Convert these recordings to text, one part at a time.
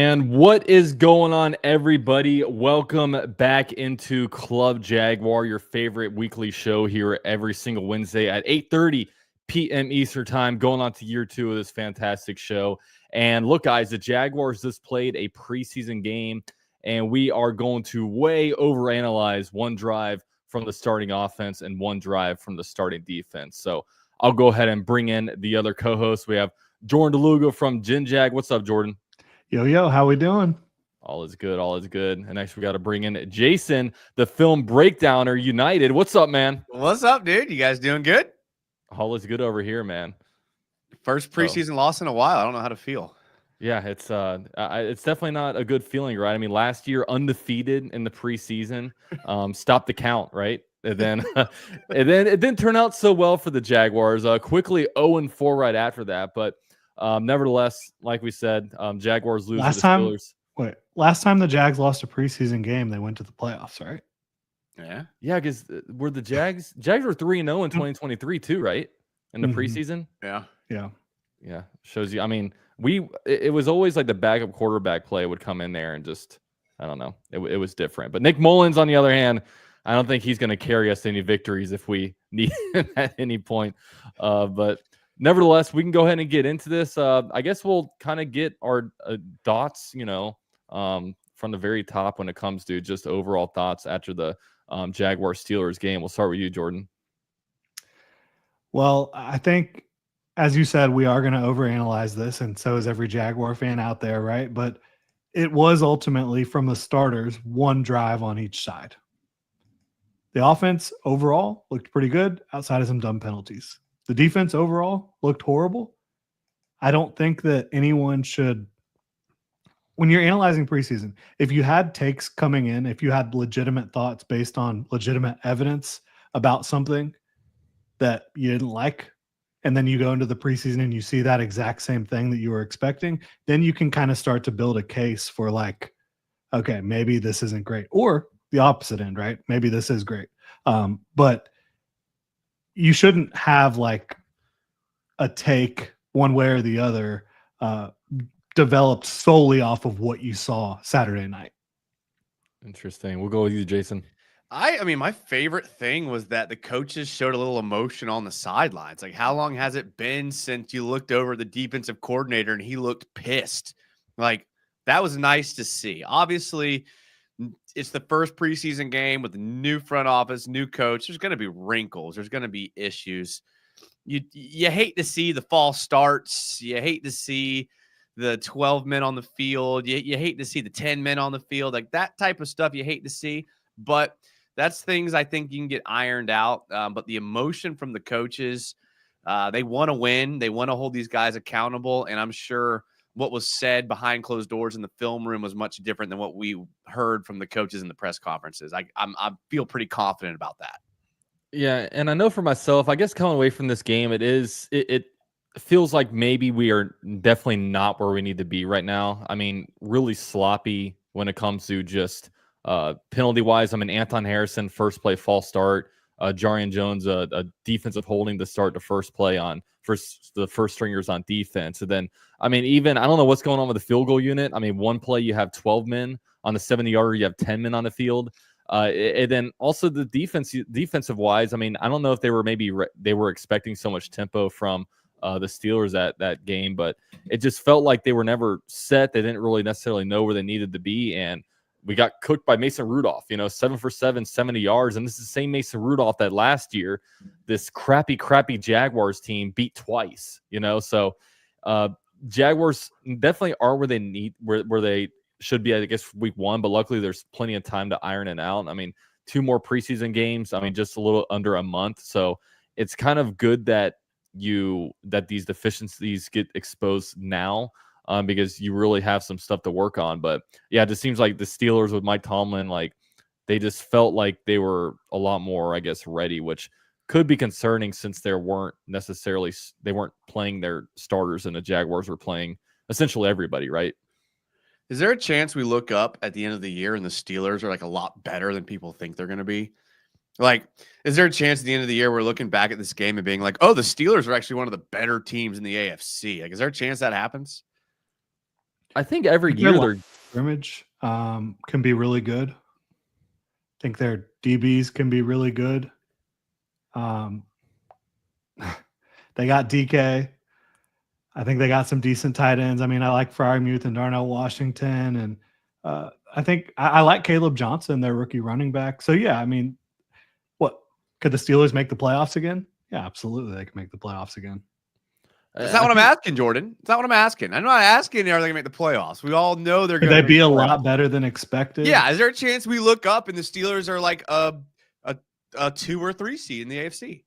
And what is going on, everybody? Welcome back into Club Jaguar, your favorite weekly show here every single Wednesday at 8:30 p.m. Eastern Time, going on to year 2 of this fantastic show. And look, guys, the Jaguars just played a preseason game, and we are going to way overanalyze one drive from the starting offense and one drive from the starting defense. So I'll go ahead and bring in the other co-hosts. We have Jordan DeLuga from Gin Jag. What's up, Jordan? Yo, how we doing? All is good. All is good. And next we got to bring in Jason, the film breakdowner United. What's up, man? What's up, dude? You guys doing good? All is good over here, man. First preseason loss in a while. I don't know how to feel. Yeah, it's definitely not a good feeling, right? I mean, last year undefeated in the preseason, stopped the count, right? And then it didn't turn out so well for the Jaguars. Quickly 0-4 right after that, but nevertheless, like we said, Jaguars lose to the Steelers. Last time the Jags lost a preseason game, they went to the playoffs, right? Yeah, because were the Jags were 3-0 in 2023 too, right? In the preseason. Yeah. Shows you. I mean, it was always like the backup quarterback play would come in there and just, I don't know, it was different. But Nick Mullins, on the other hand, I don't think he's going to carry us to any victories if we need him at any point. But nevertheless, we can go ahead and get into this. I guess we'll kind of get our thoughts, from the very top when it comes to just overall thoughts after the Jaguar-Steelers game. We'll start with you, Jordan. Well, I think, as you said, we are going to overanalyze this, and so is every Jaguar fan out there, right? But it was ultimately, from the starters, one drive on each side. The offense overall looked pretty good outside of some dumb penalties. The defense overall looked horrible. I don't think that anyone should, when you're analyzing preseason, if you had takes coming in, if you had legitimate thoughts based on legitimate evidence about something that you didn't like, and then you go into the preseason and you see that exact same thing that you were expecting, then you can kind of start to build a case for like, okay, maybe this isn't great. Or the opposite end, right? Maybe this is great. But you shouldn't have like a take one way or the other developed solely off of what you saw Saturday night. Interesting. We'll go with you, Jason. I mean, my favorite thing was that the coaches showed a little emotion on the sidelines. Like, how long has it been since you looked over the defensive coordinator and he looked pissed? Like, that was nice to see. Obviously, it's the first preseason game with the new front office, new coach. There's going to be wrinkles. There's going to be issues. You hate to see the false starts. You hate to see the 12 men on the field. You hate to see the 10 men on the field. Like, that type of stuff you hate to see. But that's things I think you can get ironed out. But the emotion from the coaches, they want to win. They want to hold these guys accountable. And I'm sure what was said behind closed doors in the film room was much different than what we heard from the coaches in the press conferences. I feel pretty confident about that. Yeah, and I know for myself, I guess coming away from this game, it feels like maybe we are definitely not where we need to be right now. I mean, really sloppy when it comes to just penalty-wise. I mean, Anton Harrison, first play false start. Jarian Jones, a defensive holding to start the first play on the first stringers on defense. And then, I mean, even I don't know what's going on with the field goal unit. I mean, one play you have 12 men on the 70-yarder, you have 10 men on the field. And then also the defensive wise, I mean, I don't know if they were they were expecting so much tempo from the Steelers at that game, but it just felt like they were never set. They didn't really necessarily know where they needed to be, and we got cooked by Mason Rudolph, 7 for 7, 70 yards. And this is the same Mason Rudolph that last year, this crappy Jaguars team beat twice, So Jaguars definitely are where they where they should be, I guess, week 1. But luckily, there's plenty of time to iron it out. I mean, 2 more preseason games. I mean, just a little under a month. So it's kind of good that these deficiencies get exposed now. Because you really have some stuff to work on. But yeah, it just seems like the Steelers with Mike Tomlin, like they just felt like they were a lot more, I guess, ready, which could be concerning since they weren't playing their starters and the Jaguars were playing essentially everybody, right? Is there a chance we look up at the end of the year and the Steelers are like a lot better than people think they're going to be? Like, is there a chance at the end of the year we're looking back at this game and being like, oh, the Steelers are actually one of the better teams in the AFC? Like, is there a chance that happens? I think every Their year line they're scrimmage can be really good. I think their DBs can be really good. They got DK. I think they got some decent tight ends. I mean, I like Fryermuth and Darnell Washington, and I think I like Caleb Johnson, their rookie running back. So yeah, I mean, what could the Steelers make the playoffs again? Yeah, absolutely, they can make the playoffs again. That's not what I'm asking, Jordan. That's not what I'm asking. I'm not asking are they going to make the playoffs. We all know they're going to be a lot better than expected. Yeah, is there a chance we look up and the Steelers are like a 2 or 3 seed in the AFC?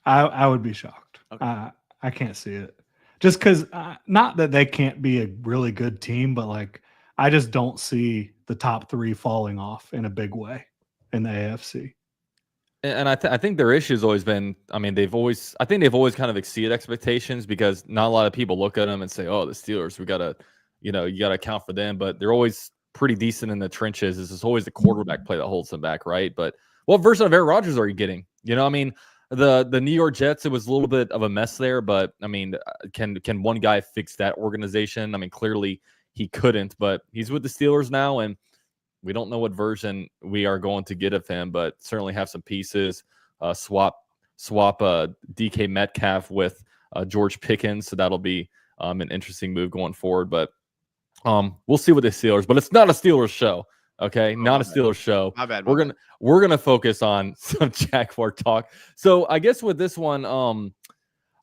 I would be shocked. Okay. I can't see it. Just because, not that they can't be a really good team, but like I just don't see the top 3 falling off in a big way in the AFC. And I think their issue has always been, I mean, they've always kind of exceeded expectations because not a lot of people look at them and say, oh, the Steelers, we got to, you got to account for them. But they're always pretty decent in the trenches. It's always the quarterback play that holds them back, right? But what version of Aaron Rodgers are you getting? I mean, the New York Jets, it was a little bit of a mess there. But, I mean, can one guy fix that organization? I mean, clearly he couldn't. But he's with the Steelers now, and we don't know what version we are going to get of him, but certainly have some pieces. Swap DK Metcalf with George Pickens, so that'll be an interesting move going forward. But we'll see with the Steelers. But it's not a Steelers show, okay? Not a Steelers show. My bad. We're gonna focus on some Jaguar talk. So I guess with this one,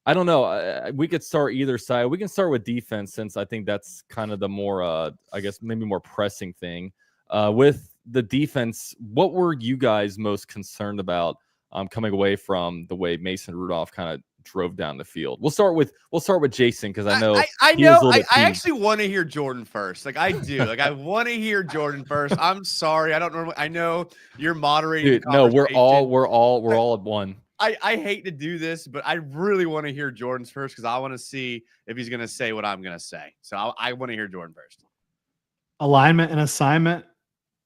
I don't know. We could start either side. We can start with defense since I think that's kind of the more, I guess maybe more pressing thing. With the defense, what were you guys most concerned about coming away from the way Mason Rudolph kind of drove down the field? We'll start with Jason because I know I actually want to hear Jordan first. Like I do. Like I want to hear Jordan first. I'm sorry. I don't normally. I know you're moderating. Dude, no, we're all at one. I hate to do this, but I really want to hear Jordan's first because I want to see if he's going to say what I'm going to say. So I want to hear Jordan first. Alignment and assignment.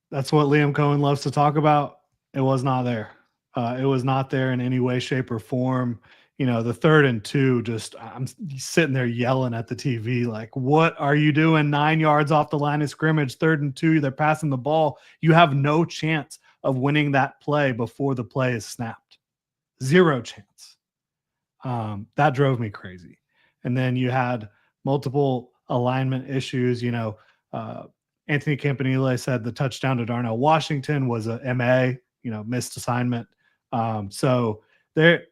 That's what Liam Cohen loves to talk about. It was not there. It was not there in any way, shape, or form. The 3rd and 2, I'm sitting there yelling at the TV like, what are you doing? 9 yards off the line of scrimmage, 3rd and 2, they're passing the ball. You have no chance of winning that play before the play is snapped. 0 chance. That drove me crazy. And then you had multiple alignment issues, Anthony Campanile said the touchdown to Darnell Washington was a MA, missed assignment. So there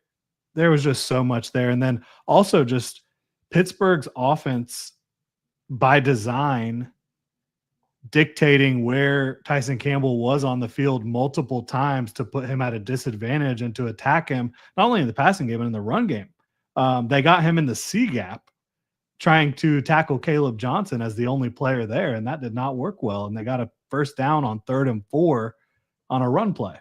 was just so much there. And then also just Pittsburgh's offense by design dictating where Tyson Campbell was on the field multiple times to put him at a disadvantage and to attack him, not only in the passing game, but in the run game. They got him in the C gap, trying to tackle Caleb Johnson as the only player there, and that did not work well. And they got a first down on 3rd and 4 on a run play.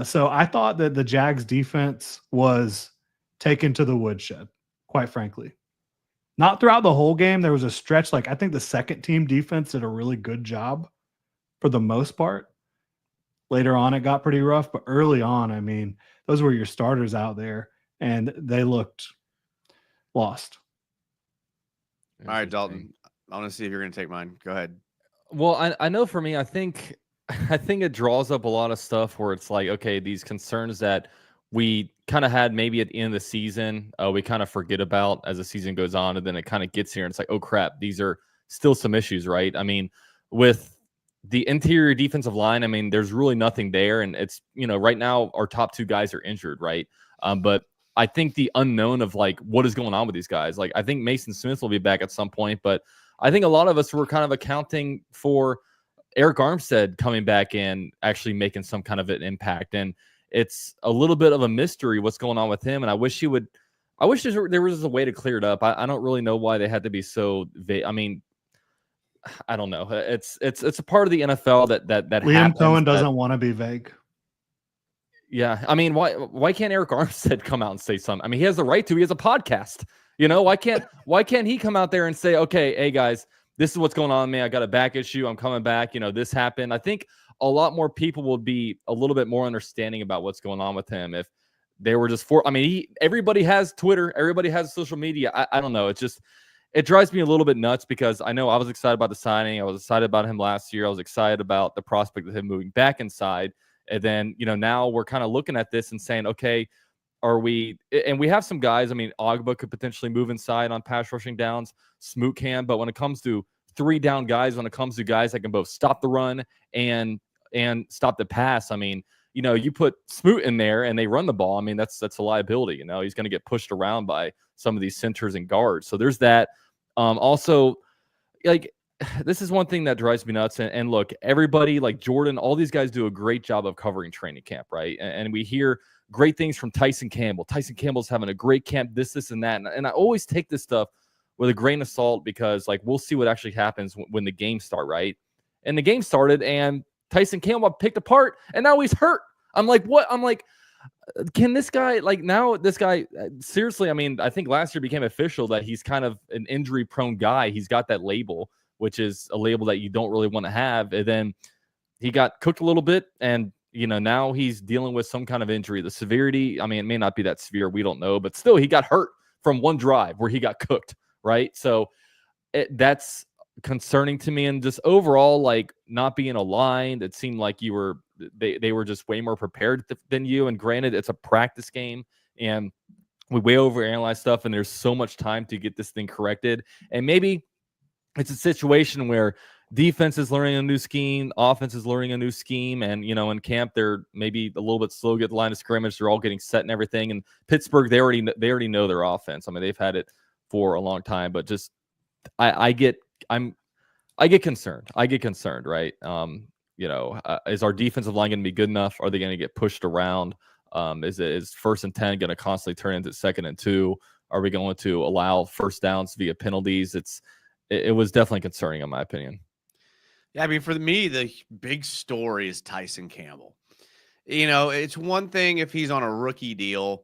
So I thought that the Jags defense was taken to the woodshed, quite frankly. Not throughout the whole game. There was a stretch, I think the second team defense did a really good job for the most part. Later on, it got pretty rough, but early on, I mean, those were your starters out there, and they looked lost. All right, Dalton. I want to see if you're going to take mine. Go ahead. Well, I know for me, I think it draws up a lot of stuff where it's like, okay, these concerns that we kind of had maybe at the end of the season, we kind of forget about as the season goes on, and then it kind of gets here and it's like, oh crap, these are still some issues, right? I mean, with the interior defensive line, I mean, there's really nothing there, and it's right now our top 2 guys are injured, right? But I think the unknown of what is going on with these guys. I think Mason Smith will be back at some point, but I think a lot of us were kind of accounting for Eric Armstead coming back and actually making some kind of an impact. And it's a little bit of a mystery what's going on with him. And I wish there was a way to clear it up. I don't really know why they had to be so vague. I mean, I don't know. It's a part of the NFL that Liam Cohen doesn't want to be vague. Yeah, I mean, why can't Eric Armstead come out and say something? I mean, he has the right to. He has a podcast. Why can't he come out there and say, okay, hey guys, this is what's going on, man. I got a back issue. I'm coming back. This happened. I think a lot more people would be a little bit more understanding about what's going on with him if they were just everybody has Twitter. Everybody has social media. I don't know. It's just, it drives me a little bit nuts because I know I was excited about the signing. I was excited about him last year. I was excited about the prospect of him moving back inside. And then, now we're kind of looking at this and saying, okay, are we, and we have some guys. I mean, Ogba could potentially move inside on pass rushing downs. Smoot can, but when it comes to 3 down guys, when it comes to guys that can both stop the run and stop the pass, I mean, you put Smoot in there and they run the ball. I mean, that's a liability. He's going to get pushed around by some of these centers and guards. So there's that. Also, like, this is one thing that drives me nuts. And look, everybody like Jordan, all these guys do a great job of covering training camp, right? And we hear great things from Tyson Campbell. Tyson Campbell's having a great camp, this, and that. And I always take this stuff with a grain of salt because, like, we'll see what actually happens when the games start, right? And the game started, and Tyson Campbell picked apart, and now he's hurt. I'm like, what? I'm like, can this guy, like, now this guy, seriously, I mean, I think last year became official that he's kind of an injury-prone guy. He's got that label, which is a label that you don't really want to have. And then he got cooked a little bit, and now he's dealing with some kind of injury. The severity, I mean, it may not be that severe. We don't know. But still, he got hurt from one drive where he got cooked, right? So that's concerning to me. And just overall, like, not being aligned, it seemed like they were just way more prepared than you. And granted, it's a practice game, and we way overanalyze stuff, and there's so much time to get this thing corrected. And maybe it's a situation where defense is learning a new scheme, offense is learning a new scheme, and in camp they're maybe a little bit slow to get the line of scrimmage. They're all getting set and everything. And Pittsburgh, they already know their offense. I mean, they've had it for a long time, but just I get concerned. I get concerned, right? Is our defensive line going to be good enough? Are they going to get pushed around? Is 1st and 10 going to constantly turn into 2nd and 2? Are we going to allow first downs via penalties? It was definitely concerning, in my opinion. Yeah, I mean, for me, the big story is Tyson Campbell. It's one thing if he's on a rookie deal,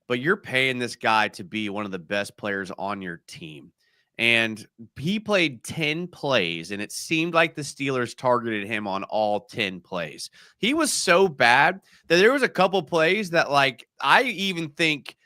but you're paying this guy to be one of the best players on your team. And he played 10 plays, and it seemed like the Steelers targeted him on all 10 plays. He was so bad that there was a couple plays that, like, I even think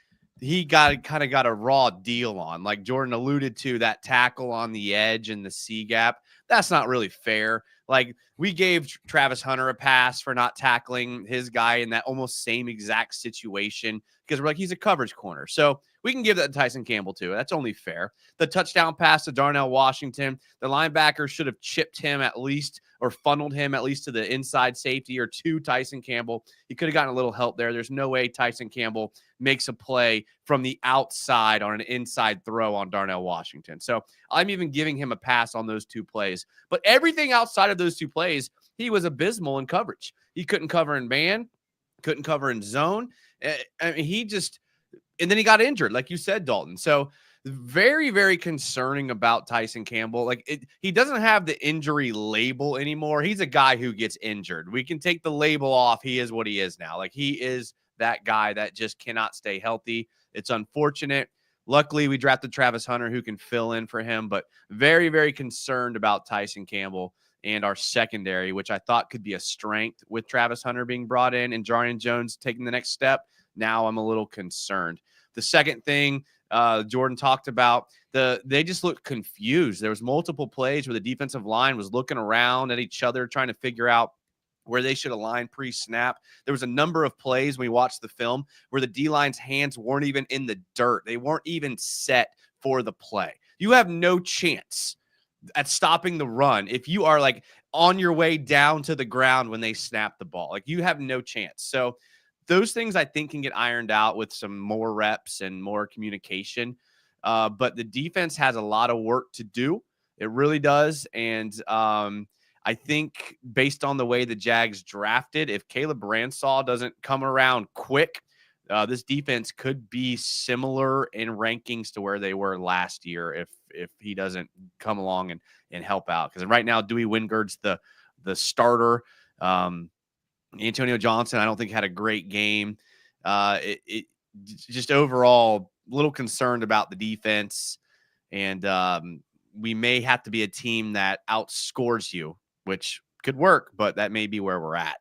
he got a raw deal on. Like Jordan alluded to, that tackle on the edge and the C gap. That's not really fair. Like, we gave Travis Hunter a pass for not tackling his guy in that almost same exact situation because we're like, he's a coverage corner. So we can give that to Tyson Campbell too. That's only fair. The touchdown pass to Darnell Washington, the linebacker should have chipped him at least, or funneled him at least to the inside safety or to Tyson Campbell. He could have gotten a little help there. There's no way Tyson Campbell makes a play from the outside on an inside throw on Darnell Washington. So I'm even giving him a pass on those 2 plays. But everything outside of those 2 plays, he was abysmal in coverage. He couldn't cover in man, couldn't cover in zone. I mean, and then he got injured, like you said, Dalton. So very, very concerning about Tyson Campbell. Like, he doesn't have the injury label anymore. He's a guy who gets injured. We can take the label off. He is what he is now. Like, he is that guy that just cannot stay healthy. It's unfortunate. Luckily, we drafted Travis Hunter, who can fill in for him, but very, very concerned about Tyson Campbell and our secondary, which I thought could be a strength with Travis Hunter being brought in and Jarron Jones taking the next step. Now I'm a little concerned. The second thing Jordan talked about, they just looked confused. There was multiple plays where the defensive line was looking around at each other, trying to figure out where they should align pre-snap. There was a number of plays when we watched the film where the D-line's hands weren't even in the dirt. They weren't even set for the play. You have no chance at stopping the run if you are, like, on your way down to the ground when they snap the ball. Like, you have no chance. So those things I think can get ironed out with some more reps and more communication. But the defense has a lot of work to do. It really does. And I think based on the way the Jags drafted, if Caleb Bransall doesn't come around quick, this defense could be similar in rankings to where they were last year if he doesn't come along and help out. Because right now, Dewey Wingard's the starter. Antonio Johnson, I don't think, had a great game. It just overall a little concerned about the defense, and we may have to be a team that outscores you, which could work, but that may be where we're at.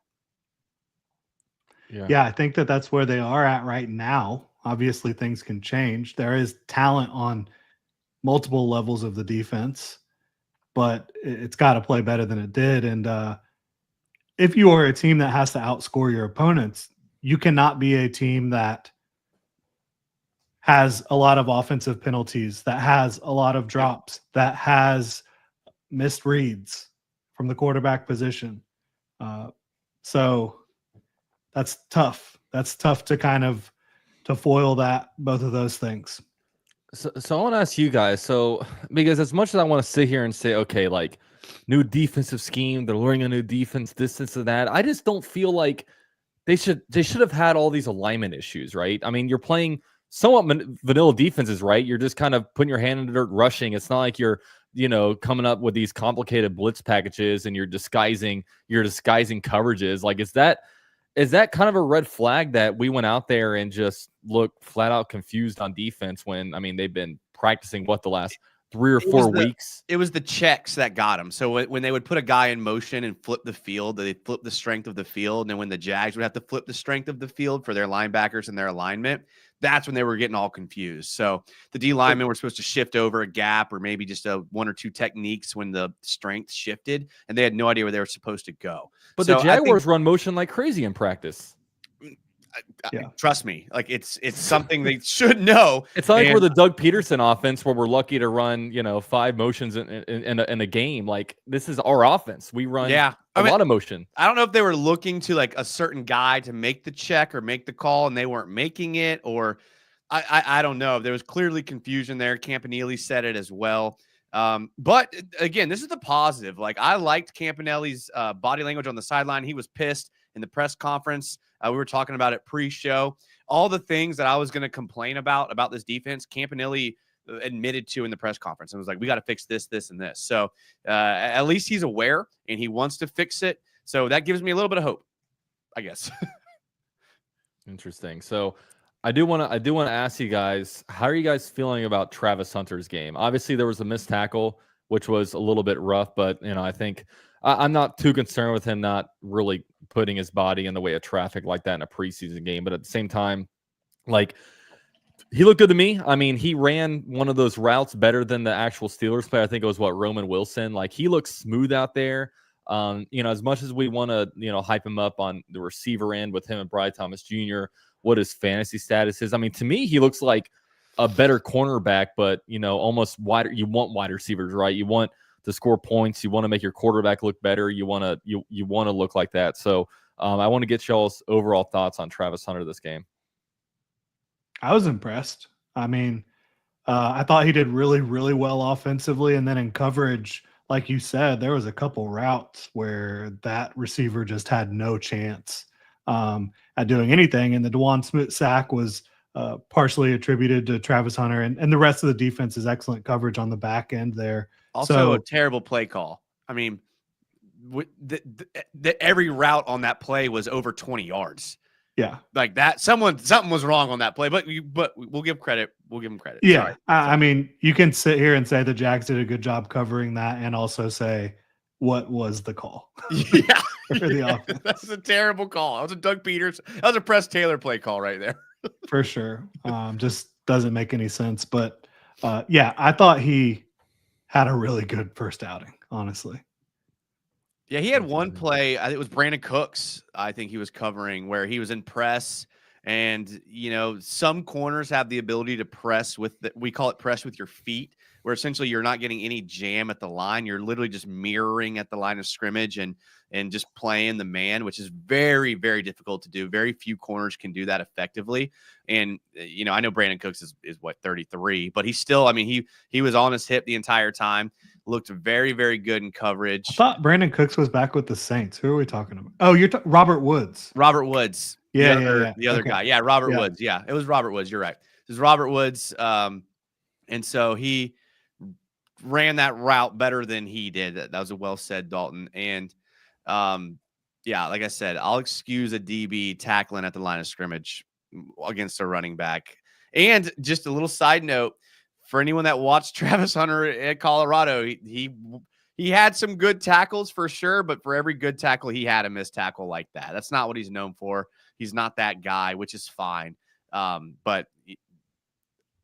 Yeah, I think that's where they are at right now. Obviously, things can change. There is talent on multiple levels of the defense, but it's got to play better than it did. And if you are a team that has to outscore your opponents, you cannot be a team that has a lot of offensive penalties, that has a lot of drops, that has missed reads from the quarterback position. So that's tough. That's tough to kind of to foil both of those things. So I want to ask you guys. So because as much as I want to sit here and say, okay, like new defensive scheme, they're learning a new defense, this and that. I just don't feel like they should have had all these alignment issues, right? I mean, you're playing somewhat vanilla defenses, right? You're just kind of putting your hand in the dirt, rushing. It's not like you're coming up with these complicated blitz packages and you're disguising coverages. Like, is that kind of a red flag that we went out there and just looked flat out confused on defense when, I mean, they've been practicing the last 3 or 4 weeks? It was the checks that got them. So when they would put a guy in motion and flip the field, they flip the strength of the field. And then when the Jags would have to flip the strength of the field for their linebackers and their alignment, that's when they were getting all confused. So the D linemen were supposed to shift over a gap or maybe just one or two techniques when the strength shifted, and they had no idea where they were supposed to go. But the Jaguars run motion like crazy in practice. Trust me, like it's something they should know. It's not like we're the Doug Peterson offense where we're lucky to run 5 motions in a game. Like, this is our offense. We run a lot of motion. I don't know if they were looking to like a certain guy to make the check or make the call and they weren't making it, or I don't know. There was clearly confusion there. Campanelli said it as well. But again, this is the positive. Like, I liked Campanelli's body language on the sideline. He was pissed in the press conference. We were talking about it pre-show. All the things that I was going to complain about this defense, Campanelli admitted to in the press conference and was like, we got to fix this, this, and this. So at least he's aware and he wants to fix it. So that gives me a little bit of hope, I guess. Interesting. So I do want to ask you guys, how are you guys feeling about Travis Hunter's game? Obviously, there was a missed tackle, which was a little bit rough, but I think I'm not too concerned with him not really putting his body in the way of traffic like that in a preseason game. But at the same time, like, he looked good to me. I mean, he ran one of those routes better than the actual Steelers player. I think it was Roman Wilson. Like, he looks smooth out there. As much as we want to, hype him up on the receiver end with him and Bryce Thomas Jr., what his fantasy status is. I mean, to me, he looks like a better cornerback, but, almost wider. You want wide receivers, right? You want to score points. You want to make your quarterback look better. You want to look like that. So I want to get y'all's overall thoughts on Travis Hunter this game. I was impressed. I mean, I thought he did really, really well offensively. And then in coverage, like you said, there was a couple routes where that receiver just had no chance at doing anything. And the DeJuan Smith sack was partially attributed to Travis Hunter, and the rest of the defense's excellent coverage on the back end there. Also, a terrible play call. I mean, every route on that play was over 20 yards. Yeah, like that. Something was wrong on that play, but we'll give credit. We'll give him credit. Yeah, I mean, you can sit here and say the Jags did a good job covering that, and also say what was the call? Yeah, for the offense. That's a terrible call. That was a Doug Peters. That was a Press Taylor play call right there. For sure. Just doesn't make any sense. But I thought he had a really good first outing, honestly. Yeah, he had one play. I think it was Brandon Cooks. I think he was covering where he was in press. And, some corners have the ability to press we call it press with your feet, where essentially you're not getting any jam at the line. You're literally just mirroring at the line of scrimmage and just playing the man, which is very, very difficult to do. Very few corners can do that effectively. And, I know Brandon Cooks is 33, but he's still, I mean, he was on his hip the entire time, looked very, very good in coverage. I thought Brandon Cooks was back with the Saints. Who are we talking about? Oh, you're Robert Woods. Robert Woods. Yeah. The other guy. Yeah, Robert Woods. Yeah, it was Robert Woods. You're right. It was Robert Woods. And so he ran that route better than he did. That was a well said, Dalton. And like I said, I'll excuse a DB tackling at the line of scrimmage against a running back. And just a little side note for anyone that watched Travis Hunter at Colorado, he had some good tackles for sure, but for every good tackle, he had a missed tackle like that. That's not what he's known for. He's not that guy, which is fine. But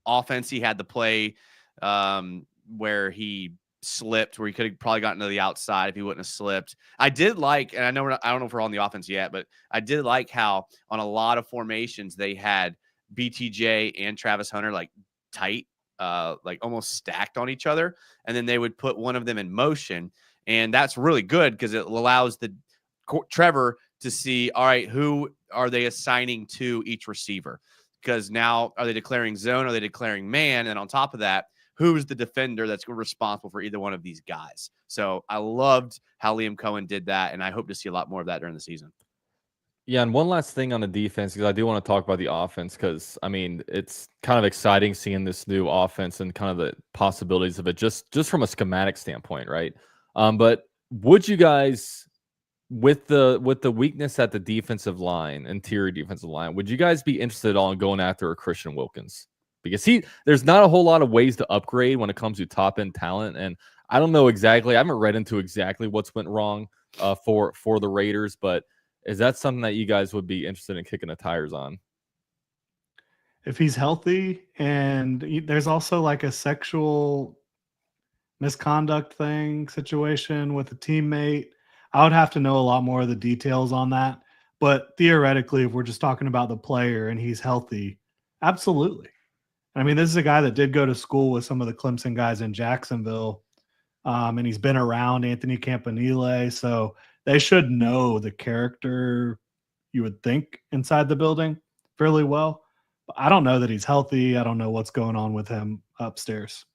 offense, he had the play where he slipped, where he could have probably gotten to the outside if he wouldn't have slipped. I did like, and I don't know if we're on the offense yet, but I did like how on a lot of formations they had BTJ and Travis Hunter like tight, like almost stacked on each other, and then they would put one of them in motion, and that's really good because it allows the Trevor to see, all right, who are they assigning to each receiver? Because now are they declaring zone? Are they declaring man? And on top of that, who's the defender that's responsible for either one of these guys? So I loved how Liam Cohen did that, and I hope to see a lot more of that during the season. Yeah, and one last thing on the defense, because I do want to talk about the offense, because, I mean, it's kind of exciting seeing this new offense and kind of the possibilities of it just from a schematic standpoint, right? But would you guys, with the weakness at the defensive line, interior defensive line, would you guys be interested in going after a Christian Wilkins? Because there's not a whole lot of ways to upgrade when it comes to top-end talent, and I don't know exactly. I haven't read into exactly what's went wrong for the Raiders, but is that something that you guys would be interested in kicking the tires on? If he's healthy, and there's also like a sexual misconduct situation with a teammate, I would have to know a lot more of the details on that. But theoretically, if we're just talking about the player and he's healthy, absolutely. I mean, this is a guy that did go to school with some of the Clemson guys in Jacksonville, and he's been around Anthony Campanile, so they should know the character, you would think, inside the building fairly well. But I don't know that he's healthy. I don't know what's going on with him upstairs.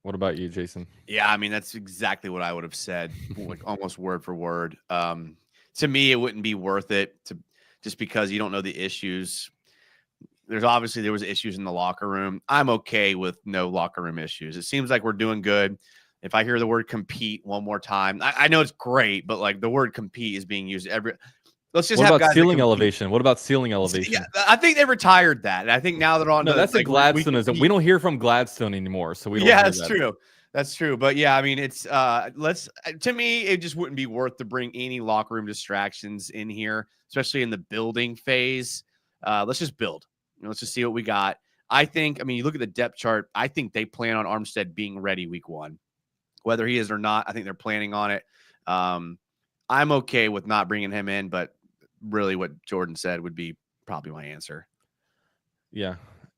What about you, Jason? Yeah, I mean, that's exactly what I would have said, like almost word for word. To me, it wouldn't be worth it just because you don't know the issues. There was issues in the locker room. I'm okay with no locker room issues. It seems like we're doing good. If I hear the word compete one more time, I know it's great, but like the word compete is being used let's just what have about guys ceiling elevation? What about ceiling elevation? Yeah, I think they retired that. And I think now they're on. No, that's like Gladstone. We don't hear from Gladstone anymore, so we don't. Yeah, that's true. That's true. But yeah, I mean, it's to me, it just wouldn't be worth to bring any locker room distractions in here, especially in the building phase. Let's just build. Let's just see what we got. I mean, you look at the depth chart. I think they plan on Armstead being ready week 1. Whether he is or not, I think they're planning on it. I'm okay with not bringing him in, but really what Jordan said would be probably my answer. Yeah,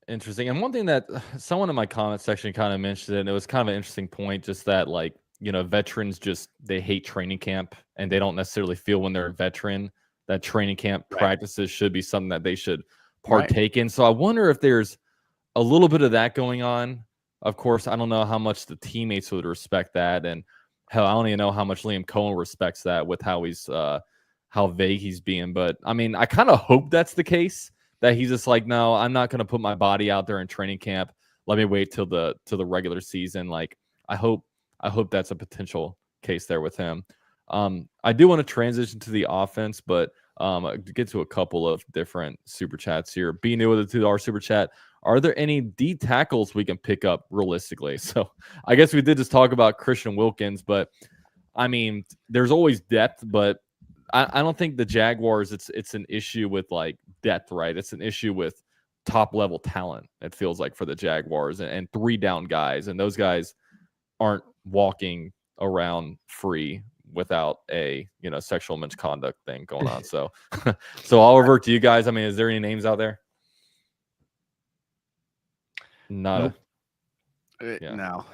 interesting. And one thing that someone in my comment section kind of mentioned, and it was kind of an interesting point, just that, like, veterans they hate training camp, and they don't necessarily feel when they're a veteran that training camp practices should be something that they should partake in. So I wonder if there's a little bit of that going on. Of course, I don't know how much the teammates would respect that, and hell, I don't even know how much Liam Cohen respects that with how he's how vague he's being. But I mean, I kind of hope that's the case, that he's just like, no, I'm not going to put my body out there in training camp. Let me wait till the regular season. Like, I hope that's a potential case there with him. I do want to transition to the offense, but get to a couple of different super chats here. Be new with a $2 super chat. Are there any D tackles we can pick up realistically? So I guess we did just talk about Christian Wilkins, but I mean, there's always depth, but I don't think the Jaguars, it's an issue with like depth, right? It's an issue with top level talent. It feels like for the Jaguars and 3 down guys, and those guys aren't walking around free without a sexual misconduct thing going on. So I'll revert to you guys. I mean, is there any names out there? Nope. No.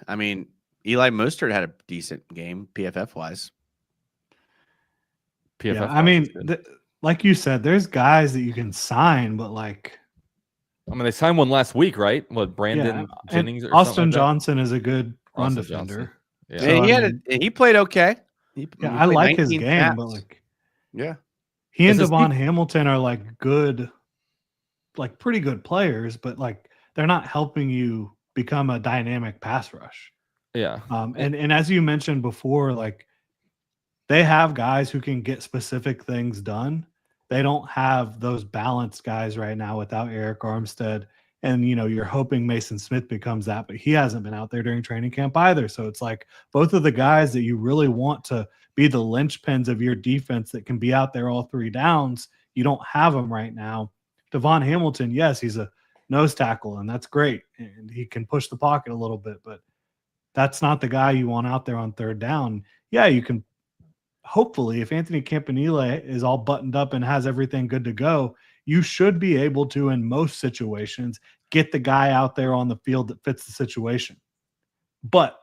I mean, Eli Mostert had a decent game PFF wise. Yeah, I mean, like you said, there's guys that you can sign, but like, I mean, they signed one last week, right? What, Brandon Jennings or Austin Johnson is a good run defender. Yeah, so, he played okay. I like his game, but like, he and Devon Hamilton are like good, like pretty good players, but like they're not helping you become a dynamic pass rush. Yeah. And as you mentioned before, like they have guys who can get specific things done. They don't have those balanced guys right now without Eric Armstead. And, you're hoping Mason Smith becomes that, but he hasn't been out there during training camp either. So it's like both of the guys that you really want to be the linchpins of your defense that can be out there all 3 downs, you don't have them right now. Devon Hamilton, yes, he's a nose tackle, and that's great. And he can push the pocket a little bit, but that's not the guy you want out there on third down. Yeah, you can hopefully, if Anthony Campanile is all buttoned up and has everything good to go, you should be able to, in most situations, get the guy out there on the field that fits the situation. But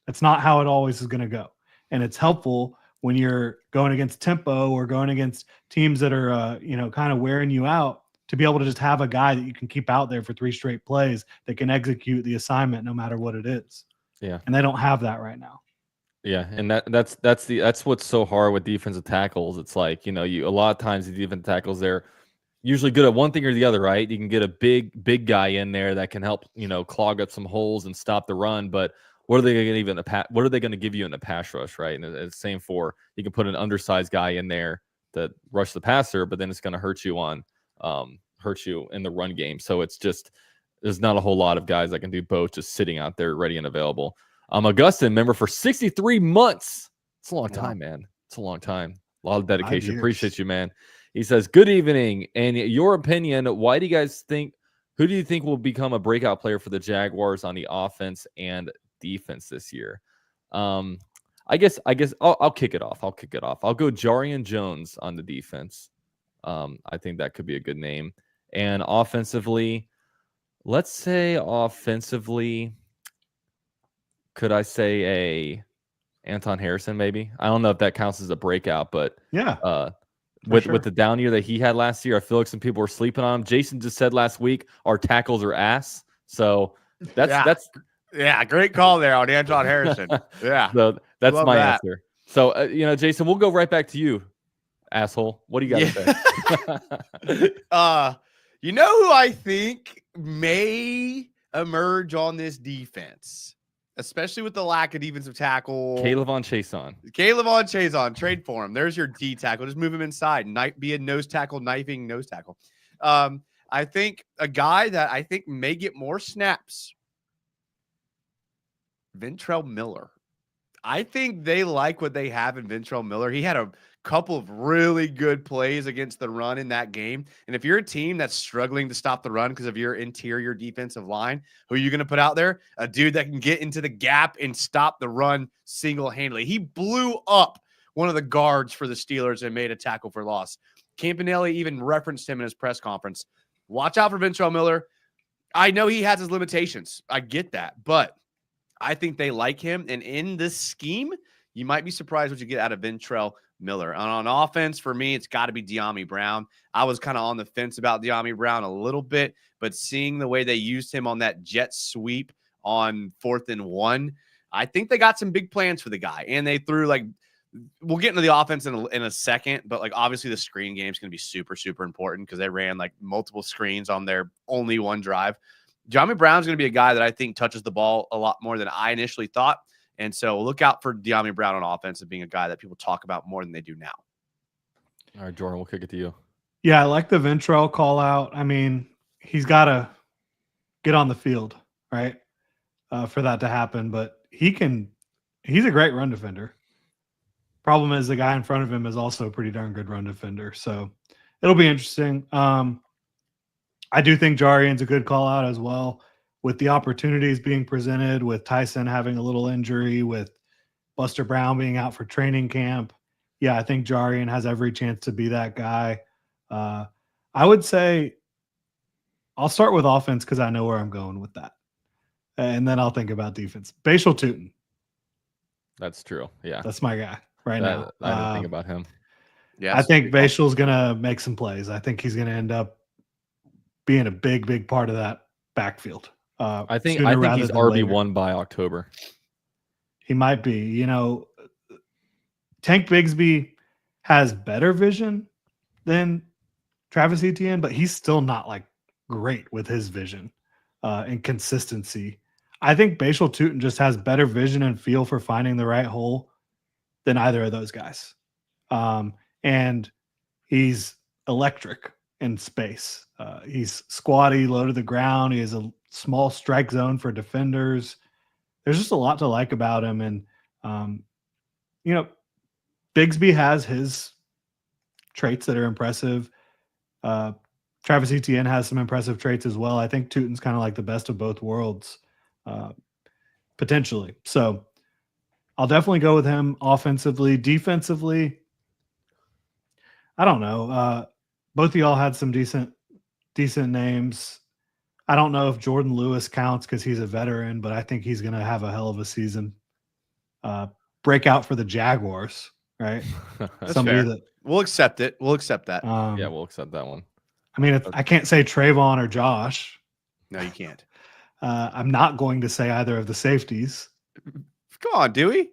that's not how it always is going to go. And it's helpful when you're going against tempo or going against teams that are, kind of wearing you out, to be able to just have a guy that you can keep out there for 3 straight plays that can execute the assignment no matter what it is. Yeah. And they don't have that right now. Yeah, and that's what's so hard with defensive tackles. It's like, a lot of times the defensive tackles, they're usually good at one thing or the other, right? You can get a big guy in there that can help, clog up some holes and stop the run, but what are they going to give you in a pass rush, right? And it's the same for, you can put an undersized guy in there that rush the passer, but then it's going to hurt you in the run game. So it's just, there's not a whole lot of guys that can do both, just sitting out there ready and available. Augustin, member for 63 months. It's a long time, man. It's a long time. A lot of dedication. Appreciate you, man. He says, good evening. And your opinion, who do you think will become a breakout player for the Jaguars on the offense and defense this year? I guess I'll kick it off. I'll go Jarian Jones on the defense. I think that could be a good name. And offensively, could I say a Anton Harrison maybe? I don't know if that counts as a breakout, but yeah, with the down year that he had last year, I feel like some people were sleeping on him. Jason just said last week our tackles are ass. So that's great call there on Anton Harrison. Yeah. So that's my answer. So Jason, we'll go right back to you, asshole. What do you got to say? You know who I think may emerge on this defense, especially with the lack of defensive tackle? Kayvon Chason, trade for him. There's your D tackle. Just move him inside. Be a nose tackle, knifing nose tackle. I think a guy that I think may get more snaps, Ventrell Miller. I think they like what they have in Ventrell Miller. He had a couple of really good plays against the run in that game. And if you're a team that's struggling to stop the run because of your interior defensive line, who are you going to put out there? A dude that can get into the gap and stop the run single-handedly. He blew up one of the guards for the Steelers and made a tackle for loss. Campanelli even referenced him in his press conference. Watch out for Ventrell Miller. I know he has his limitations. I get that. But I think they like him. And in this scheme, you might be surprised what you get out of Ventrell Miller. And on offense, for me, it's got to be Dyami Brown. I was kind of on the fence about Dyami Brown a little bit, but seeing the way they used him on that jet sweep on 4th and 1, I think they got some big plans for the guy. And they threw, we'll get into the offense in a second, but obviously the screen game is going to be super, super important because they ran multiple screens on their only one drive. Dyami Brown's going to be a guy that I think touches the ball a lot more than I initially thought. And so look out for Dyami Brown on offense and being a guy that people talk about more than they do now. All right, Jordan, we'll kick it to you. Yeah, I like the Ventrell call out. I mean, he's got to get on the field, right, for that to happen. But he's a great run defender. Problem is the guy in front of him is also a pretty darn good run defender. So it'll be interesting. I do think Jarian's a good call out as well, with the opportunities being presented, with Tyson having a little injury, with Buster Brown being out for training camp. Yeah, I think Jarian has every chance to be that guy. I would say I'll start with offense because I know where I'm going with that. And then I'll think about defense. Bashal Tutin. That's true. Yeah. That's my guy now. I didn't think about him. Yeah, I think Bashal's going to make some plays. I think he's going to end up being a big part of that backfield. I think he's RB1 by October. He might be. Tank Bigsby has better vision than Travis Etienne, but he's still not great with his vision and consistency. I think Bashal Tutin just has better vision and feel for finding the right hole than either of those guys. And he's electric in space. He's squatty, low to the ground. He has a small strike zone for defenders. There's just a lot to like about him. And, Bigsby has his traits that are impressive. Travis Etienne has some impressive traits as well. I think Tutin's kind of like the best of both worlds, potentially. So I'll definitely go with him offensively. Defensively, I don't know. Both of y'all had some decent names. I don't know if Jordan Lewis counts because he's a veteran, but I think he's going to have a hell of a season. Breakout for the Jaguars, right? That's Somebody fair. that We'll accept it. We'll accept that. Yeah, we'll accept that one. I mean, I can't say Trayvon or Josh. No, you can't. I'm not going to say either of the safeties. Come on, Dewey.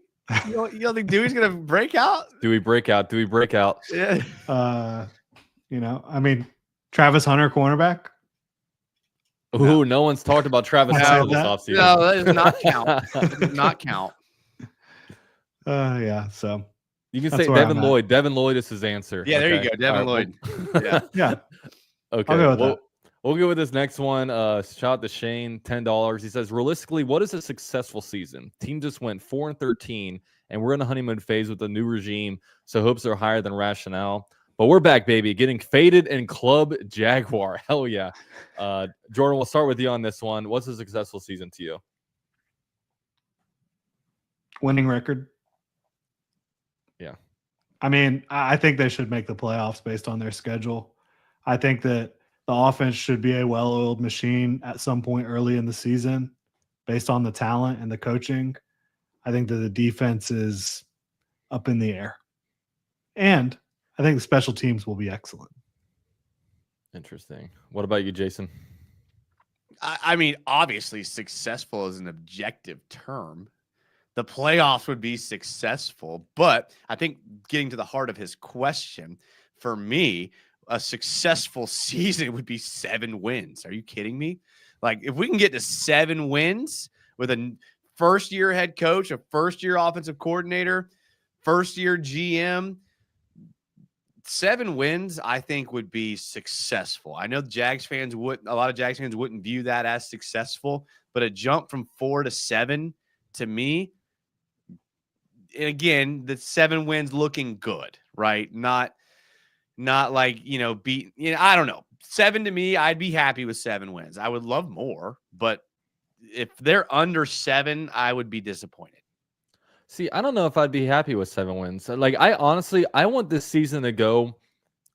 You don't think Dewey's gonna break out? Do we break out? Yeah. I mean, Travis Hunter, cornerback. Ooh, no one's talked about Travis Hunter this offseason. No, that does not count. That does not count. Yeah. So you can say Devin Lloyd. Devin Lloyd is his answer. Yeah, there you go, Devin Lloyd. Yeah. Okay. I'll go with that. We'll go with this next one. Shout out to Shane, $10. He says, realistically, what is a successful season? Team just went 4-13, and we're in a honeymoon phase with a new regime, so hopes are higher than rationale. But we're back, baby, getting faded in Club Jaguar. Hell yeah. Jordan, we'll start with you on this one. What's a successful season to you? Winning record. Yeah. I mean, I think they should make the playoffs based on their schedule. I think that the offense should be a well-oiled machine at some point early in the season based on the talent and the coaching. I think that the defense is up in the air. And I think the special teams will be excellent. Interesting. What about you, Jason? I mean, obviously, successful is an objective term. The playoffs would be successful, but I think getting to the heart of his question, for me, a successful season would be 7 wins. Are you kidding me? Like, if we can get to 7 wins with a first-year head coach, a first-year offensive coordinator, first-year GM, 7 wins, I think, would be successful. I know a lot of Jags fans wouldn't view that as successful, but a jump from 4 to 7 to me, and again, the 7 wins looking good, right? Not like, I don't know. 7 to me, I'd be happy with 7 wins. I would love more, but if they're under 7, I would be disappointed. See, I don't know if I'd be happy with 7 wins. Like, I want this season to go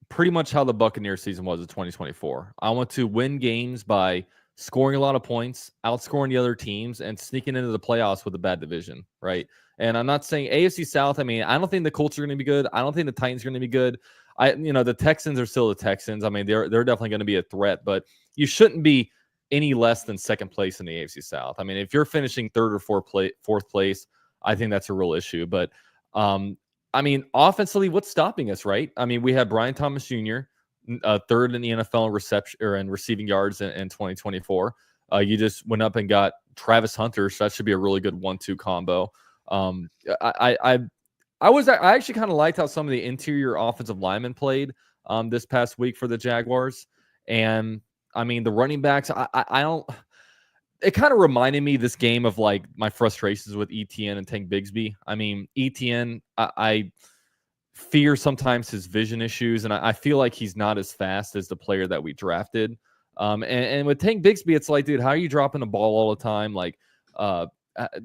pretty much how the Buccaneers season was in 2024. I want to win games by scoring a lot of points, outscoring the other teams, and sneaking into the playoffs with a bad division, right? And I'm not saying AFC South. I mean, I don't think the Colts are going to be good. I don't think the Titans are going to be good. The Texans are still the Texans. I mean, they're definitely going to be a threat, but you shouldn't be any less than second place in the AFC South. I mean, if you're finishing third or fourth place, I think that's a real issue. But I mean, offensively, what's stopping us, right? I mean, we had Brian Thomas Jr., third in the NFL in reception or in receiving yards in 2024. You just went up and got Travis Hunter, so that should be a really good 1-2 combo. I actually kind of liked how some of the interior offensive linemen played this past week for the Jaguars. And I mean, the running backs, I don't. It kind of reminded me this game of like my frustrations with ETN and Tank Bigsby. I mean, ETN, I fear sometimes his vision issues, and I feel like he's not as fast as the player that we drafted. And with Tank Bigsby, it's like, dude, how are you dropping the ball all the time? Like,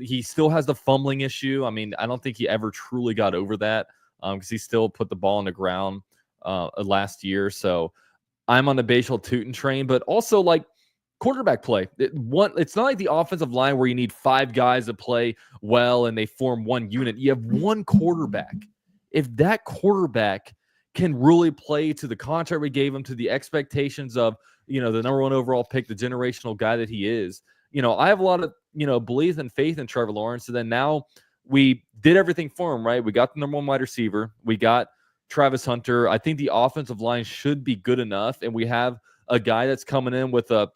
he still has the fumbling issue. I mean, I don't think he ever truly got over that because he still put the ball on the ground last year. So I'm on the Bashal Tutin train, but also like quarterback play. It's not like the offensive line where you need 5 guys to play well and they form one unit. You have one quarterback. If that quarterback can really play to the contract we gave him, to the expectations of, the number 1 overall pick, the generational guy that he is, I have a lot of, belief and faith in Trevor Lawrence. And then now we did everything for him, right? We got the number 1 wide receiver. We got Travis Hunter. I think the offensive line should be good enough. And we have a guy that's coming in with a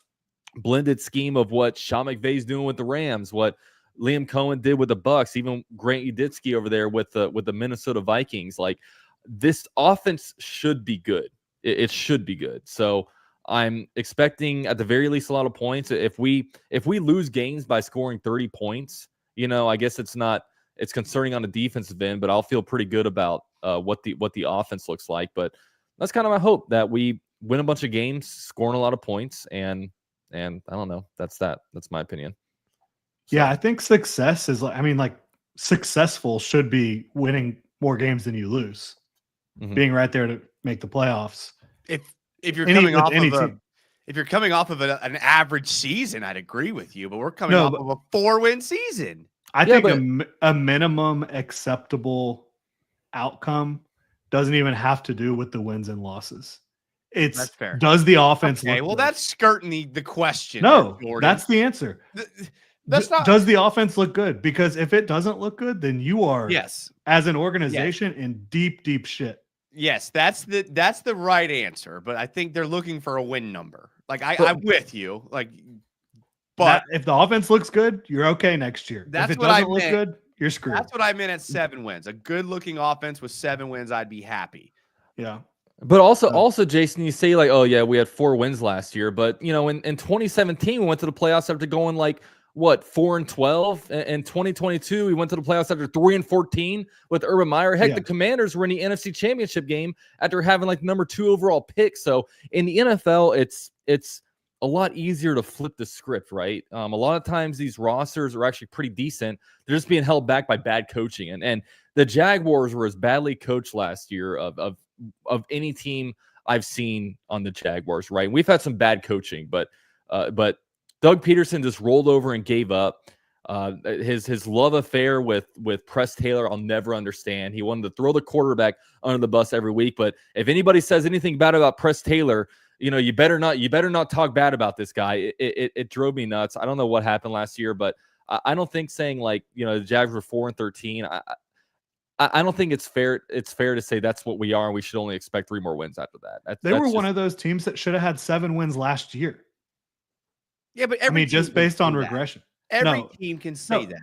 blended scheme of what Sean McVay's doing with the Rams, what Liam Cohen did with the Bucks, even Grant Uditsky over there with the Minnesota Vikings. Like, this offense should be good. It should be good. So I'm expecting at the very least a lot of points. If we lose games by scoring 30 points, I guess it's concerning on the defensive end, but I'll feel pretty good about what the offense looks like. But that's kind of my hope, that we win a bunch of games, scoring a lot of points, and I don't know. That's my opinion. So, yeah, I think success is successful should be winning more games than you lose, being right there to make the playoffs. If you're coming off of if you're coming off of an average season, I'd agree with you. But we're coming off of a 4-win season. I think a minimum acceptable outcome doesn't even have to do with the wins and losses. That's fair. Does the offense look good? That's skirting the question. No, that's the answer. That's not. Does the offense look good? Because if it doesn't look good, then you are, as an organization, in deep, deep shit. Yes, that's the right answer. But I think they're looking for a win number. Like I'm with you. But if the offense looks good, you're okay next year. If it doesn't look good, you're screwed. That's what I meant at 7 wins. A good-looking offense with 7 wins, I'd be happy. Yeah. But also, Jason, you say like, oh yeah, we had 4 wins last year, but you know, in 2017 we went to the playoffs after going 4-12. In 2022 we went to the playoffs after 3-14 with Urban Meyer. Heck, the Commanders were in the NFC Championship game after having number 2 overall pick. So in the NFL, it's a lot easier to flip the script, right? A lot of times these rosters are actually pretty decent. They're just being held back by bad coaching, and the Jaguars were as badly coached last year of any team I've seen on the Jaguars, right? We've had some bad coaching, but Doug Peterson just rolled over and gave up. His love affair with Press Taylor, I'll never understand. He wanted to throw the quarterback under the bus every week, but if anybody says anything bad about Press Taylor, you know, you better not talk bad about this guy. It drove me nuts. I don't know what happened last year, but I don't think saying the Jags were 4-13. I don't think it's fair. It's fair to say that's what we are, and we should only expect 3 more wins after that. They were one of those teams that should have had 7 wins last year. Yeah, but just based on regression. Every team can say that.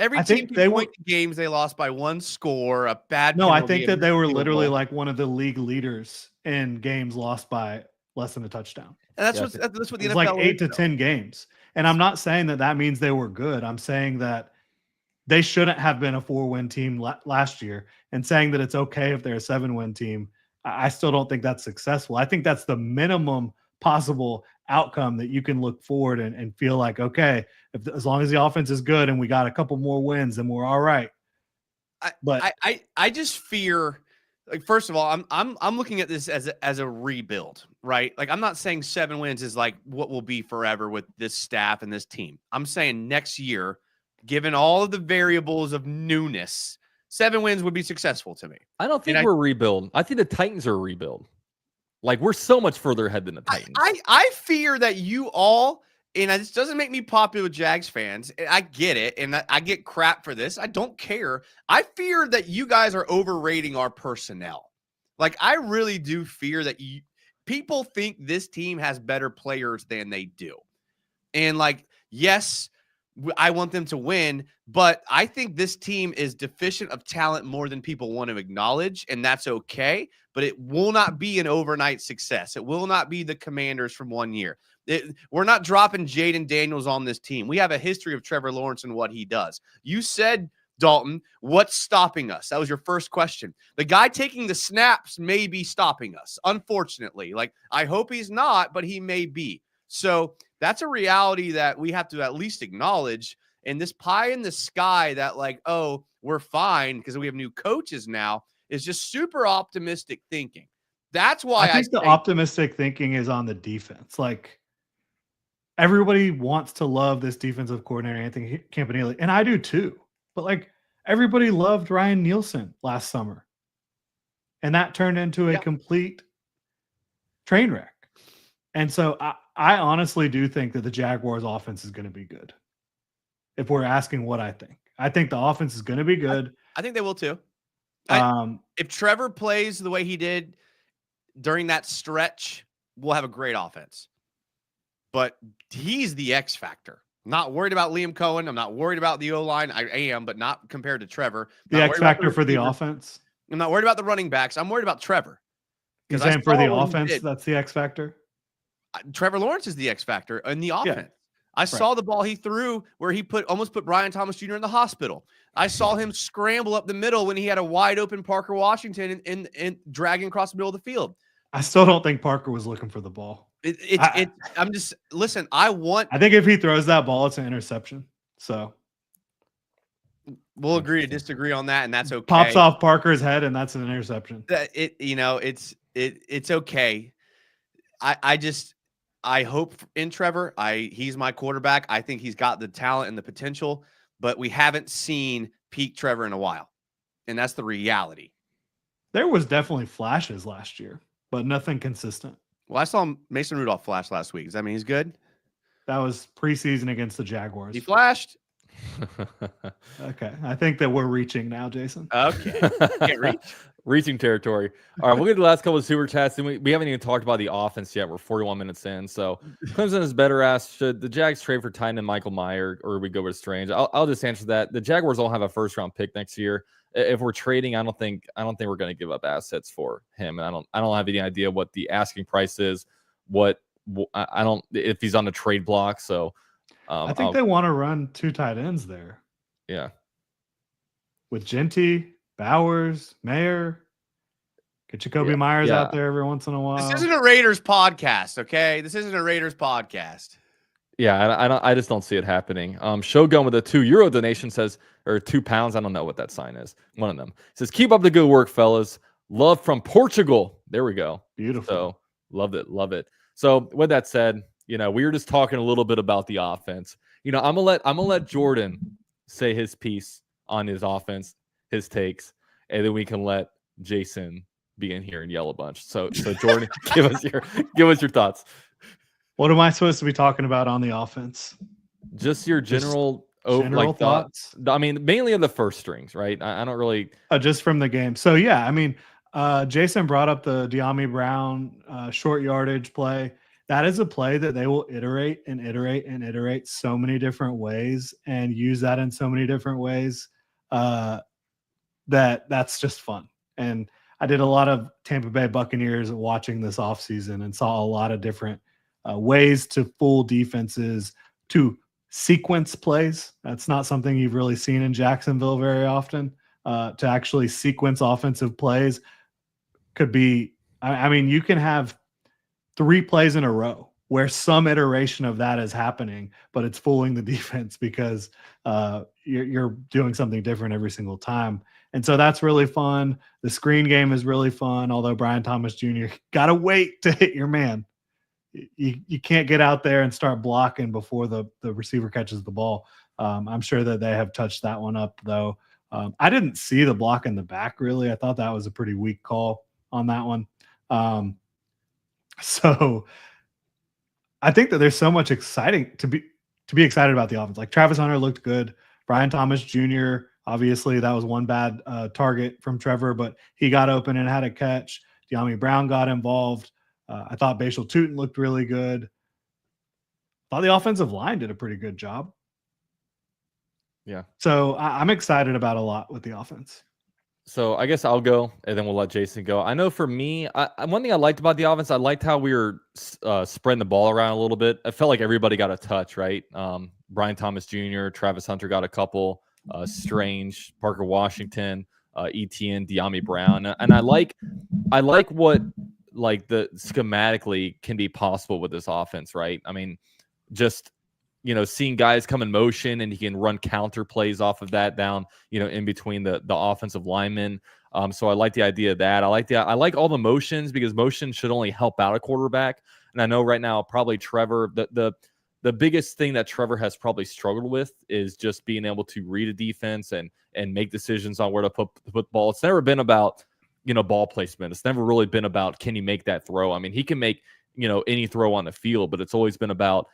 Every team can point to games they lost by 1 score, a bad. No, I think that they were literally one of the league leaders in games lost by less than a touchdown. And that's what the NFL 8 to 10 games. And I'm not saying that means they were good. I'm saying that they shouldn't have been a 4-win team last year, and saying that it's okay if they're a 7-win team. I still don't think that's successful. I think that's the minimum possible outcome that you can look forward and feel like, okay, as long as the offense is good and we got a couple more wins, then we're all right. I just fear, first of all, I'm looking at this as a rebuild, right? I'm not saying 7 wins is what will be forever with this staff and this team. I'm saying next year, given all of the variables of newness, 7 wins would be successful to me. I don't think we're a rebuild. I think the Titans are a rebuild. We're so much further ahead than the Titans. I fear that you all, and this doesn't make me popular with Jags fans. I get it, and I get crap for this. I don't care. I fear that you guys are overrating our personnel. I really do fear that people think this team has better players than they do. And yes, I want them to win, but I think this team is deficient of talent more than people want to acknowledge, and that's okay, but it will not be an overnight success. It will not be the Commanders from 1 year. We're not dropping Jaden Daniels on this team. We have a history of Trevor Lawrence and what he does. You said, Dalton, what's stopping us? That was your first question. The guy taking the snaps may be stopping us, unfortunately. I hope he's not, but he may be. So that's a reality that we have to at least acknowledge. And this pie in the sky that oh, we're fine because we have new coaches now is just super optimistic thinking. That's why I think the optimistic thinking is on the defense. Everybody wants to love this defensive coordinator, Anthony Campanile, and I do too. But everybody loved Ryan Nielsen last summer, and that turned into a complete train wreck. And so I honestly do think that the Jaguars offense is going to be good. If we're asking what I think the offense is going to be good. I think they will too. If Trevor plays the way he did during that stretch, we'll have a great offense. But he's the X factor. Not worried about Liam Cohen. I'm not worried about the O-line. I am, but not compared to Trevor. The X factor for the offense. I'm not worried about the running backs. I'm worried about Trevor. You're saying for the offense, that's the X factor? Trevor Lawrence is the X factor in the offense. Yeah. I saw the ball he threw where he almost put Brian Thomas Jr. in the hospital. I saw him scramble up the middle when he had a wide open Parker Washington and dragging across the middle of the field. I still don't think Parker was looking for the ball. I'm just listen. I think if he throws that ball, it's an interception. So we'll agree to disagree on that, and that's okay. Pops off Parker's head, and that's an interception. It's okay. I hope in Trevor. He's my quarterback. I think he's got the talent and the potential, but we haven't seen peak Trevor in a while, and that's the reality. There was definitely flashes last year, but nothing consistent. Well, I saw Mason Rudolph flash last week. Does that mean he's good? That was preseason against the Jaguars. He flashed. Okay. I think that we're reaching now, Jason. Okay. Can't reach. Reaching territory. All right, we'll get to the last couple of super chats, and we haven't even talked about the offense yet. We're 41 minutes in. So Clemson is better asked, should the Jags trade for Tyson and Michael Meyer, or we go with Strange? I'll just answer that. The Jaguars don't have a first-round pick next year. If we're trading, I don't think we're going to give up assets for him. And I don't have any idea what the asking price is. I don't if he's on the trade block. So I think they want to run 2 tight ends there. Yeah, with Genty, Bowers, Mayer. Get Jacoby Myers out there every once in a while. This isn't a Raiders podcast, okay? This isn't a Raiders podcast. Yeah, I just don't see it happening. Shogun with a €2 donation says, or £2. I don't know what that sign is. One of them says, "Keep up the good work, fellas. Love from Portugal." There we go. Beautiful. So love it. So with that said, we were just talking a little bit about the offense. I'm gonna let Jordan say his piece on his offense, his takes, and then we can let Jason be in here and yell a bunch. So Jordan, give us your thoughts. What am I supposed to be talking about on the offense? Just your general thoughts. I mean, mainly of the first strings, right? I don't really just from the game. So yeah, I mean, Jason brought up the De'Ami Brown short yardage play. That is a play that they will iterate and iterate and iterate so many different ways and use that in so many different ways. That's just fun. And I did a lot of Tampa Bay Buccaneers watching this offseason and saw a lot of different ways to fool defenses, to sequence plays. That's not something you've really seen in Jacksonville very often. To actually sequence offensive plays could be, I mean, you can have 3 plays in a row where some iteration of that is happening, but it's fooling the defense because you're doing something different every single time. And so that's really fun. The screen game is really fun, although Brian Thomas Jr. got to wait to hit your man. You can't get out there and start blocking before the receiver catches the ball. I'm sure that they have touched that one up, though. I didn't see the block in the back, really. I thought that was a pretty weak call on that one. So I think that there's so much exciting to be excited about the offense. Like Travis Hunter looked good. Brian Thomas Jr., obviously that was one bad target from Trevor, but he got open and had a catch. De'Ami Brown got involved. I thought Bashal Tutin looked really good. Thought the offensive line did a pretty good job. Yeah. So I'm excited about a lot with the offense. So I guess I'll go, and then we'll let Jason go. I know for me, one thing I liked about the offense, I liked how we were spreading the ball around a little bit. I felt like everybody got a touch, right? Brian Thomas Jr., Travis Hunter got a couple, Strange, Parker Washington, ETN, De'Ami Brown. And I like what the schematically can be possible with this offense, right? I mean, just seeing guys come in motion and he can run counter plays off of that down, in between the offensive linemen. So I like the idea of that. I like all the motions because motion should only help out a quarterback. And I know right now, probably Trevor, the biggest thing that Trevor has probably struggled with is just being able to read a defense and make decisions on where to put the ball. It's never been about, ball placement. It's never really been about, can he make that throw? I mean, he can make, any throw on the field, but it's always been about,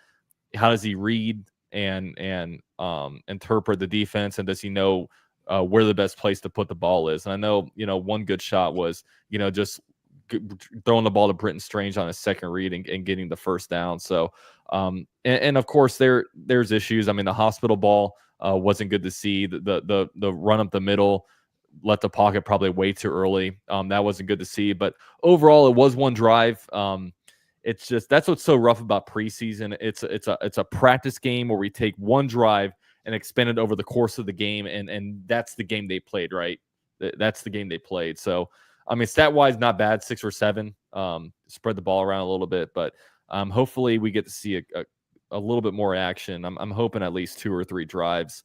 how does he read and interpret the defense, and does he know where the best place to put the ball is? And I know, one good shot was, just throwing the ball to Britton Strange on his second read and getting the first down. So, and of course there's issues. I mean, the hospital ball wasn't good to see. The run up the middle, let the pocket probably way too early. That wasn't good to see. But overall, it was one drive. It's just, that's what's so rough about preseason. It's a practice game where we take one drive and expand it over the course of the game, and that's the game they played, right? That's the game they played. So I mean, stat-wise, not bad, 6 or 7. Spread the ball around a little bit, but hopefully we get to see a little bit more action. I'm hoping at least 2 or 3 drives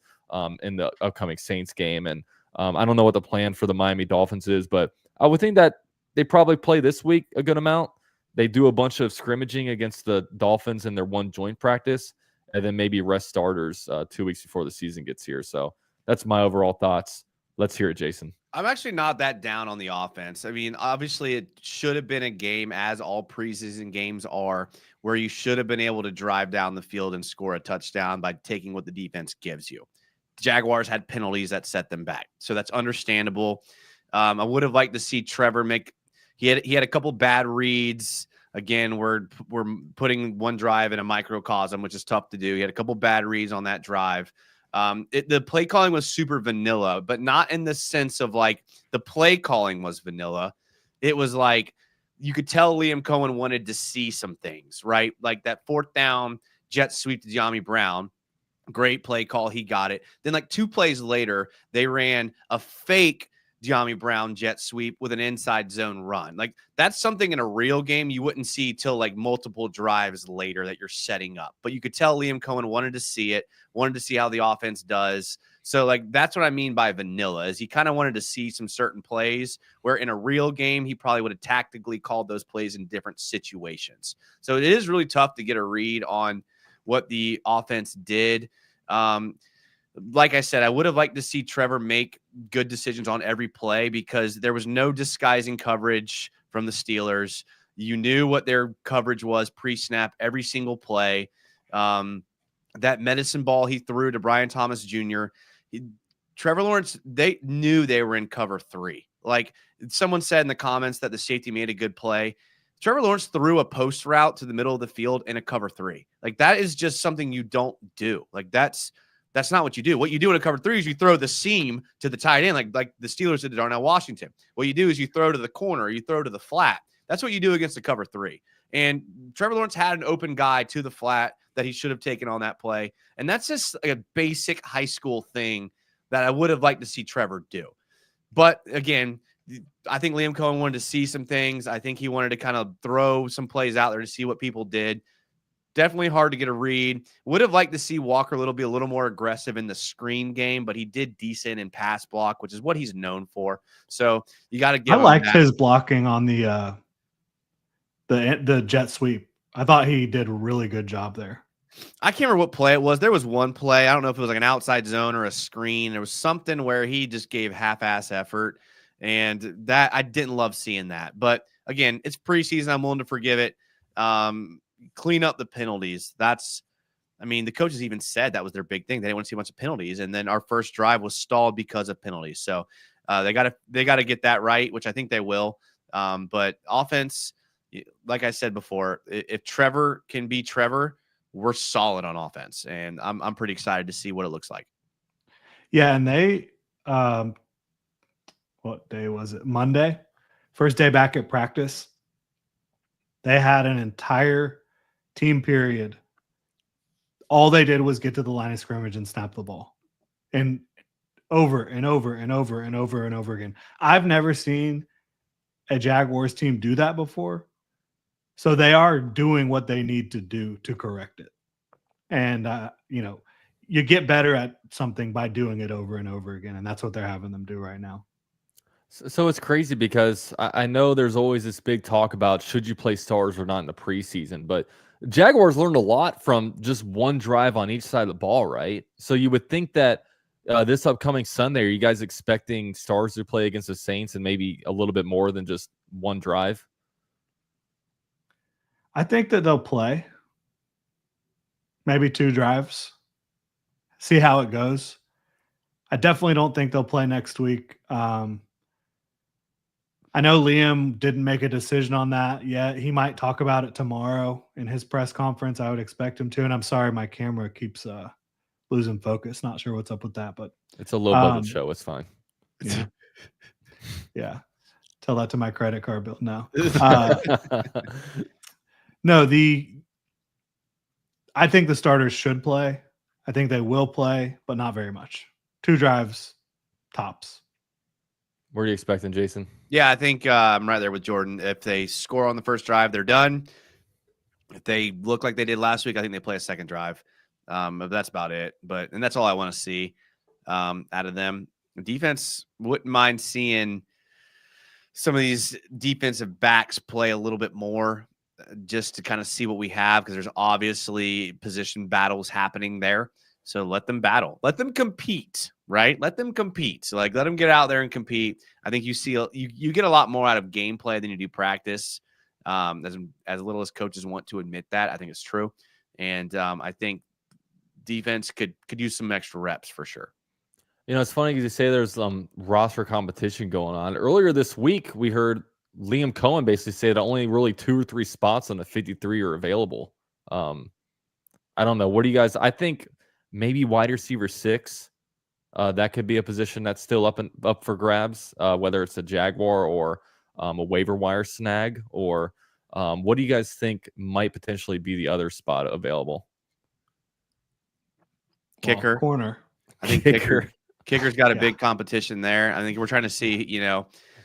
in the upcoming Saints game. And I don't know what the plan for the Miami Dolphins is, but I would think that they probably play this week a good amount. They do a bunch of scrimmaging against the Dolphins in their one joint practice, and then maybe rest starters 2 weeks before the season gets here. So that's my overall thoughts. Let's hear it, Jason. I'm actually not that down on the offense. I mean, obviously, it should have been a game, as all preseason games are, where you should have been able to drive down the field and score a touchdown by taking what the defense gives you. Jaguars had penalties that set them back, so that's understandable. I would have liked to see Trevor make. He had a couple bad reads. Again, we're putting one drive in a microcosm, which is tough to do. He had a couple bad reads on that drive. The play calling was super vanilla, but not in the sense of like the play calling was vanilla. It was like you could tell Liam Cohen wanted to see some things, right? Like that 4th down jet sweep to De'Ami Brown. Great play call. He got it. Then like 2 plays later, they ran a fake De'Ami Brown jet sweep with an inside zone run. Like that's something in a real game you wouldn't see till like multiple drives later that you're setting up. But you could tell Liam Cohen wanted to see it, wanted to see how the offense does. So like that's what I mean by vanilla, is he kind of wanted to see some certain plays where in a real game he probably would have tactically called those plays in different situations. So it is really tough to get a read on what the offense did. Like I said, I would have liked to see Trevor make good decisions on every play because there was no disguising coverage from the Steelers. You knew what their coverage was pre-snap every single play. That medicine ball he threw to Brian Thomas Jr., Trevor Lawrence, they knew they were in cover 3. Like someone said in the comments that the safety made a good play. Trevor Lawrence threw a post route to the middle of the field in a cover 3. Like that is just something you don't do. Like that's not what you do. What you do in a cover 3 is you throw the seam to the tight end, like the Steelers did to Darnell Washington. What you do is you throw to the corner, you throw to the flat. That's what you do against a cover 3. And Trevor Lawrence had an open guy to the flat that he should have taken on that play. And that's just like a basic high school thing that I would have liked to see Trevor do. But again, I think Liam Cohen wanted to see some things. I think he wanted to kind of throw some plays out there to see what people did. Definitely hard to get a read. Would have liked to see Walker be a little more aggressive in the screen game, but he did decent in pass block, which is what he's known for. So you got to give. I liked his blocking on the jet sweep. I thought he did a really good job there. I can't remember what play it was. There was one play. I don't know if it was like an outside zone or a screen. There was something where he just gave half-ass effort, and that I didn't love seeing that. But again, it's preseason. I'm willing to forgive it. Clean up the penalties. The coaches even said that was their big thing. They didn't want to see a bunch of penalties. And then our first drive was stalled because of penalties. So they got to get that right, which I think they will. But offense, like I said before, if Trevor can be Trevor, we're solid on offense. And I'm pretty excited to see what it looks like. Yeah. And they, what day was it? Monday, first day back at practice. They had an entire team period. All they did was get to the line of scrimmage and snap the ball. And over and over and over and over and over again. I've never seen a Jaguars team do that before. So they are doing what they need to do to correct it. And, you get better at something by doing it over and over again. And that's what they're having them do right now. So it's crazy because I know there's always this big talk about should you play stars or not in the preseason, but Jaguars learned a lot from just one drive on each side of the ball, right? So you would think that this upcoming Sunday, are you guys expecting stars to play against the Saints and maybe a little bit more than just one drive? I think that they'll play maybe 2 drives, see how it goes. I definitely don't think they'll play next week. I know Liam didn't make a decision on that yet. He might talk about it tomorrow in his press conference. I would expect him to. And I'm sorry, my camera keeps losing focus. Not sure what's up with that, but it's a low budget show. It's fine. Yeah. Yeah. Tell that to my credit card bill. No. No, I think the starters should play. I think they will play, but not very much. 2 drives, tops. What are you expecting, Jason? Yeah, I think I'm right there with Jordan. If they score on the first drive, they're done. If they look like they did last week, I think they play a second drive. But that's about it. And that's all I want to see out of them. Defense, wouldn't mind seeing some of these defensive backs play a little bit more just to kind of see what we have, because there's obviously position battles happening there. So let them battle. Let them compete, right? Let them compete. So let them get out there and compete. I think you get a lot more out of gameplay than you do practice. As little as coaches want to admit that, I think it's true. And I think defense could use some extra reps for sure. It's funny because you say there's roster competition going on. Earlier this week, we heard Liam Cohen basically say that only really 2 or 3 spots on the 53 are available. I don't know. What do you guys? I think maybe wide receiver 6. That could be a position that's still up for grabs, whether it's a Jaguar or a waiver wire snag. Or what do you guys think might potentially be the other spot available? Kicker, corner. I think Kicker's got a big competition there. I think we're trying to see,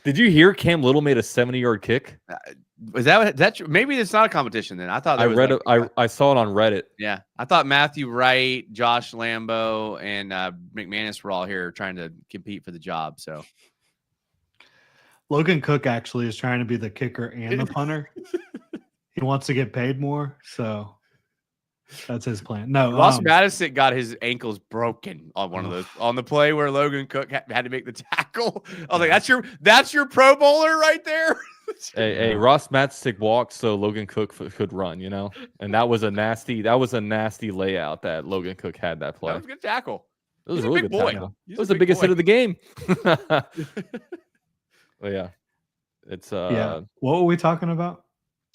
Did you hear Cam Little made a 70-yard kick? Is that maybe it's not a competition then? I thought I read it. I saw it on Reddit. Yeah, I thought Matthew Wright, Josh Lambo, and McManus were all here trying to compete for the job. So Logan Cook actually is trying to be the kicker and the punter. He wants to get paid more, so that's his plan. No, Ross Madison got his ankles broken on one of those on the play where Logan Cook had to make the tackle. I was like, that's your Pro Bowler right there. Hey, Ross Madison walked so Logan Cook could run, and that was a nasty layout that Logan Cook had that play. That was a good tackle. It was a really good tackle. It was the biggest hit of the game. Well, yeah, it's What were we talking about?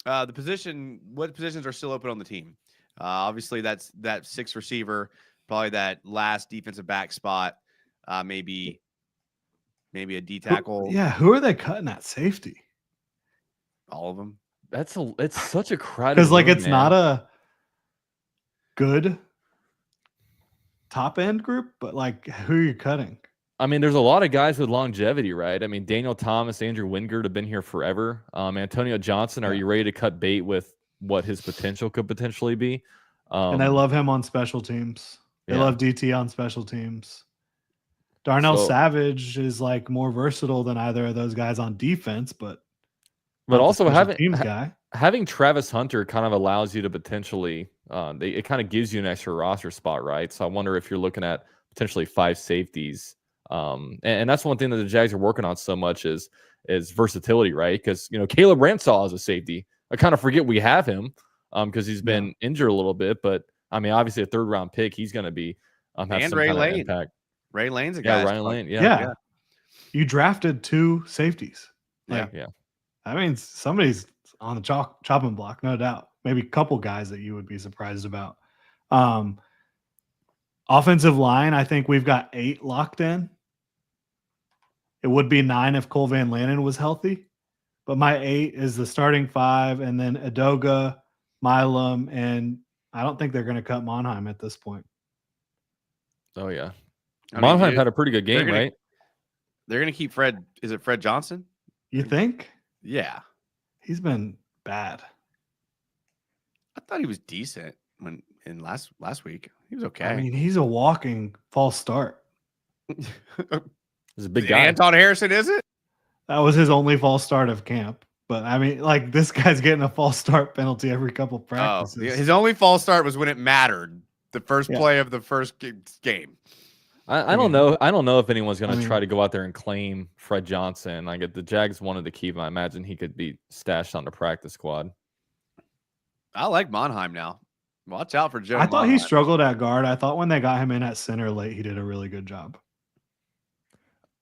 What positions are still open on the team? Obviously, that's that 6th receiver, probably that last defensive back spot, maybe a D tackle. Who are they cutting at safety? All of them. It's such a crowded because it's man. not a good top end group, but who are you cutting? I mean, there's a lot of guys with longevity, right? I mean, Daniel Thomas, Andrew Wingard have been here forever. Antonio Johnson, are you ready to cut bait with what his potential could potentially be? And they love him on special teams. They love DT on special teams. Darnell Savage is more versatile than either of those guys on defense, but also having Travis Hunter kind of allows you to potentially it kind of gives you an extra roster spot, right? So I wonder if you're looking at potentially 5 safeties. And that's one thing that the Jags are working on so much is versatility, right? Because Caleb Ransaw is a safety. I kind of forget we have him because he's been injured a little bit, but I mean, obviously a 3rd round pick, he's going to be and Ray Lane. Impact. Ray Lane's a guy. Ryan Lane. Yeah. You drafted 2 safeties. Yeah. I mean, somebody's on the chopping block, no doubt. Maybe a couple guys that you would be surprised about. Offensive line, I think we've got 8 locked in. It would be 9 if Cole Van Lannon was healthy. But my 8 is the starting 5, and then Adoga, Milam, and I don't think they're going to cut Monheim at this point. Oh, yeah. Monheim had a pretty good game, right? They're going to keep Fred. Is it Fred Johnson? You think? Yeah. He's been bad. I thought he was decent in last week. He was okay. I mean, he's a walking false start. He's a big guy. Anton Harrison, is it? That was his only false start of camp. But I mean, this guy's getting a false start penalty every couple practices. Oh, his only false start was when it mattered. The first play of the first game. I don't know. I don't know if anyone's going to try to go out there and claim Fred Johnson. If the Jags wanted to keep him, I imagine he could be stashed on the practice squad. I like Monheim now. Watch out for Joe. I thought he struggled at guard. I thought when they got him in at center late, he did a really good job.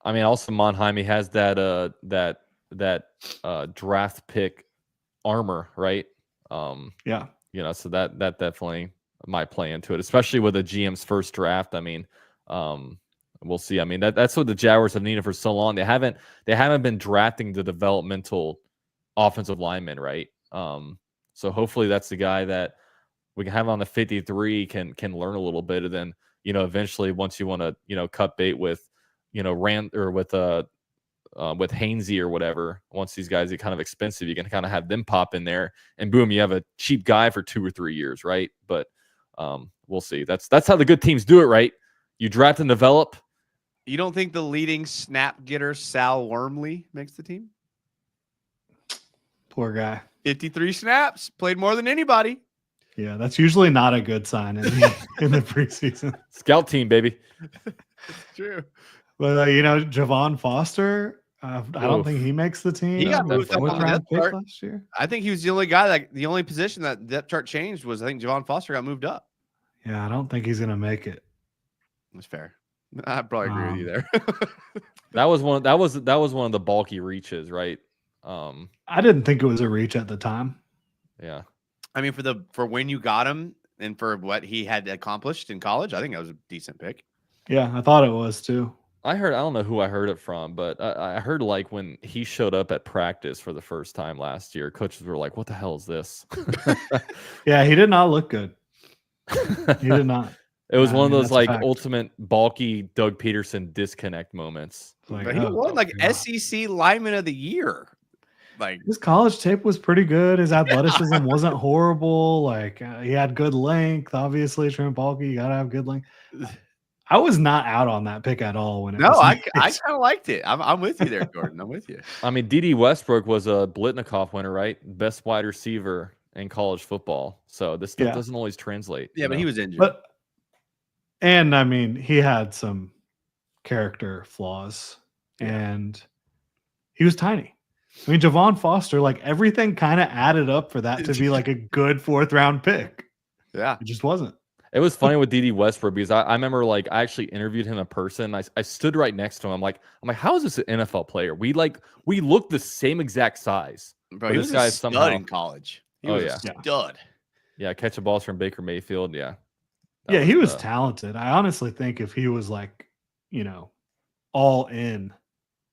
I mean, also Monheim, he has that draft pick armor, right? Yeah. So that definitely might play into it, especially with the GM's first draft. I mean, we'll see. I mean, that's what the Jaguars have needed for so long. They haven't been drafting the developmental offensive linemen, right? So hopefully that's the guy that we can have on the 53 can learn a little bit, and then eventually once you want to cut bait with with with Hainsey or whatever. Once these guys get kind of expensive, you can kind of have them pop in there, and boom, you have a cheap guy for 2 or 3 years, right? But we'll see. That's how the good teams do it, right? You draft and develop. You don't think the leading snap getter Sal Wormley makes the team? Poor guy. 53 snaps, played more than anybody. Yeah, that's usually not a good sign in the preseason. Scout team, baby. It's true. But Javon Foster, I don't think he makes the team. He got moved up on the depth chart last year. I think he was the only guy the only position that depth chart changed was I think Javon Foster got moved up. Yeah, I don't think he's gonna make it. That's fair. I probably agree with you there. That was one of the bulky reaches, right? I didn't think it was a reach at the time. Yeah. I mean, for when you got him and for what he had accomplished in college, I think that was a decent pick. Yeah, I thought it was too. I don't know who I heard it from, but I heard like when he showed up at practice for the first time last year, coaches were like, "What the hell is this?" Yeah, he did not look good. He did not. It was one of those like fact. ultimate bulky Doug Peterson disconnect moments. But he won like SEC Lineman of the Year. Like his college tape was pretty good. His athleticism wasn't horrible. Like he had good length. Obviously, Trent Baalke, you gotta have good length. I was not out on that pick at all when it was I kind of liked it. I'm with you there, Jordan. I'm with you. I mean, D.D. Westbrook was a Blitnikoff winner, right? Best wide receiver in college football. So this stuff doesn't always translate. Yeah, but he was injured. And I mean, he had some character flaws, and he was tiny. I mean, Javon Foster, like everything kind of added up for that to be like a good 4th round pick. Yeah, it just wasn't. It was funny with D.D. Westbrook because I remember like I actually interviewed him in person. I stood right next to him. I'm like, how is this an NFL player? We look the same exact size. Bro, he was a stud in college. He was a stud. Yeah, catch a balls from Baker Mayfield. Yeah. Yeah, he was talented. I honestly think if he was like, all in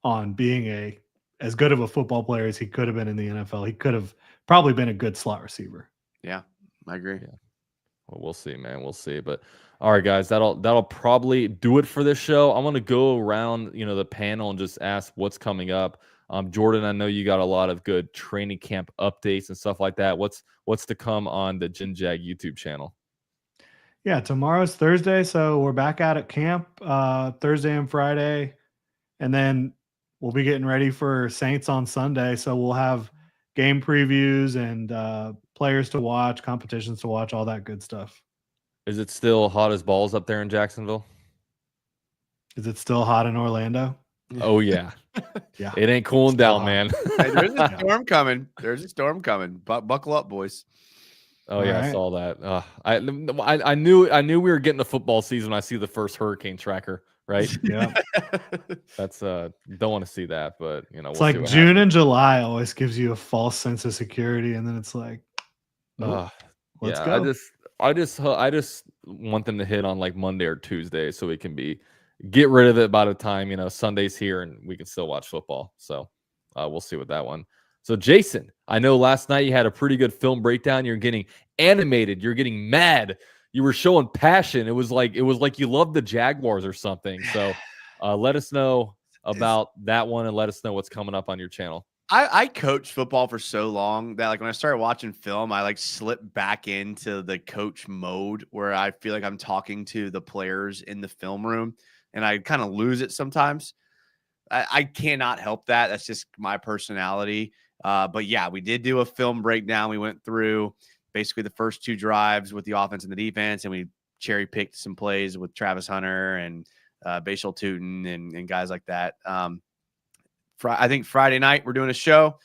on being as good of a football player as he could have been in the NFL, he could have probably been a good slot receiver. Yeah, I agree. Yeah. Well, we'll see, man. We'll see. But all right, guys, that'll probably do it for this show. I want to go around, the panel and just ask what's coming up. Jordan, I know you got a lot of good training camp updates and stuff like that. What's to come on the Gen Jag YouTube channel? Yeah, tomorrow's Thursday, so we're back out at camp Thursday and Friday, and then we'll be getting ready for Saints on Sunday. So we'll have game previews and players to watch, competitions to watch, all that good stuff. Is it still hot as balls up there in Jacksonville? Is it still hot in Orlando? Oh, yeah. Yeah. It ain't cooling down, hot. man. Hey, there's a storm coming. There's a storm coming. Buckle up, boys. Oh, yeah, right. I saw that. I knew we were getting the football season when I see the first hurricane tracker, right? Yeah. That's don't want to see that, but it's we'll like June and July always gives you a false sense of security, and then it's like, let's go. I just want them to hit on like Monday or Tuesday so we can get rid of it by the time Sunday's here and we can still watch football. So we'll see with that one. So Jason, I know last night you had a pretty good film breakdown. You're getting animated. You're getting mad. You were showing passion. It was like you loved the Jaguars or something. So let us know about that one and let us know what's coming up on your channel. I coached football for so long that like when I started watching film, I like slipped back into the coach mode where I feel like I'm talking to the players in the film room and I kind of lose it sometimes. I cannot help that. That's just my personality. But yeah, we did do a film breakdown. We went through basically the first 2 drives with the offense and the defense, and we cherry picked some plays with Travis Hunter and Bashal Tootin and guys like that. I think Friday night we're doing a show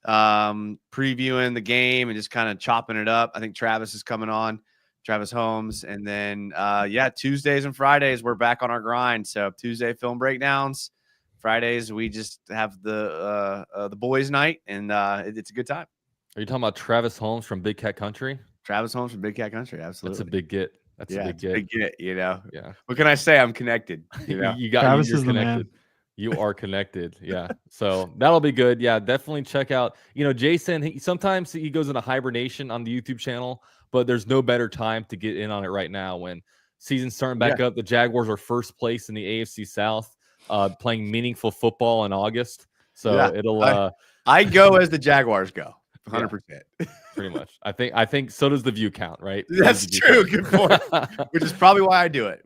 previewing the game and just kind of chopping it up. I think Travis is coming on, Travis Holmes. And then, Tuesdays and Fridays, we're back on our grind. So Tuesday film breakdowns. Fridays, we just have the boys' night, and it's a good time. Are you talking about Travis Holmes from Big Cat Country? Travis Holmes from Big Cat Country, absolutely. That's a big get. That's a big get. Big get, Yeah. What can I say? I'm connected. You Travis is connected. The man. You are connected. Yeah. So that'll be good. Yeah, definitely check out. Jason, sometimes he goes into hibernation on the YouTube channel, but there's no better time to get in on it right now when season's starting back up. The Jaguars are first place in the AFC South. playing meaningful football in August. So Yeah, it'll I go as the Jaguars go. 100%. pretty much. I think so does the view count, right? That's true. Good point. Which is probably why I do it.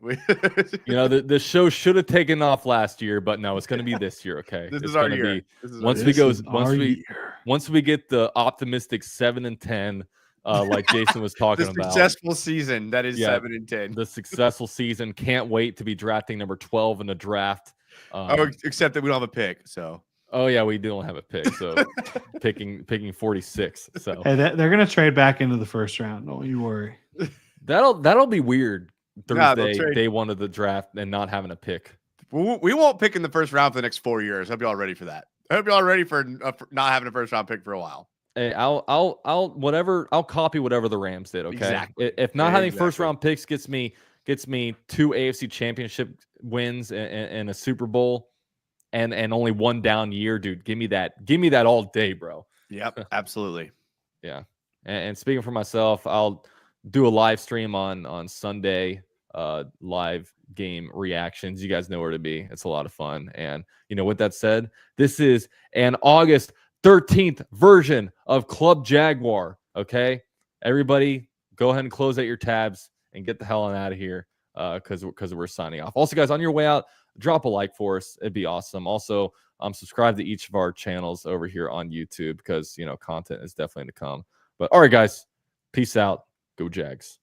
You know, the show should have taken off last year, but no, it's going to be this year. Okay, This it's is our gonna year. be once we get the optimistic 7-10, like Jason was talking the about, successful season that is 7-10. the successful season. Can't wait to be drafting number 12 in the draft. Except that we don't have a pick. So. Oh yeah, we don't have a pick. So picking 46. So Hey, they're gonna trade back into the first round. Don't you worry. that'll be weird. Thursday, trade. day one of the draft, and not having a pick. We won't pick in the first round for the next 4 years. I hope y'all ready for that. I hope y'all ready for not having a first round pick for a while. Hey, I'll copy whatever the Rams did. Okay, Exactly. If not having first round picks gets me 2 AFC championship wins and a Super Bowl, and only 1 down year, dude. Give me that all day, bro. Yep, absolutely. Yeah. And speaking for myself, I'll do a live stream on Sunday, live game reactions. You guys know where to be. It's a lot of fun. And with that said, this is an August 13th version of Club Jaguar. Okay, everybody, go ahead and close out your tabs and get the hell on out of here, because we're signing off. Also, guys, on your way out, drop a like for us. It'd be awesome. Also, subscribe to each of our channels over here on YouTube, because content is definitely to come. But all right, guys, peace out. Go Jags.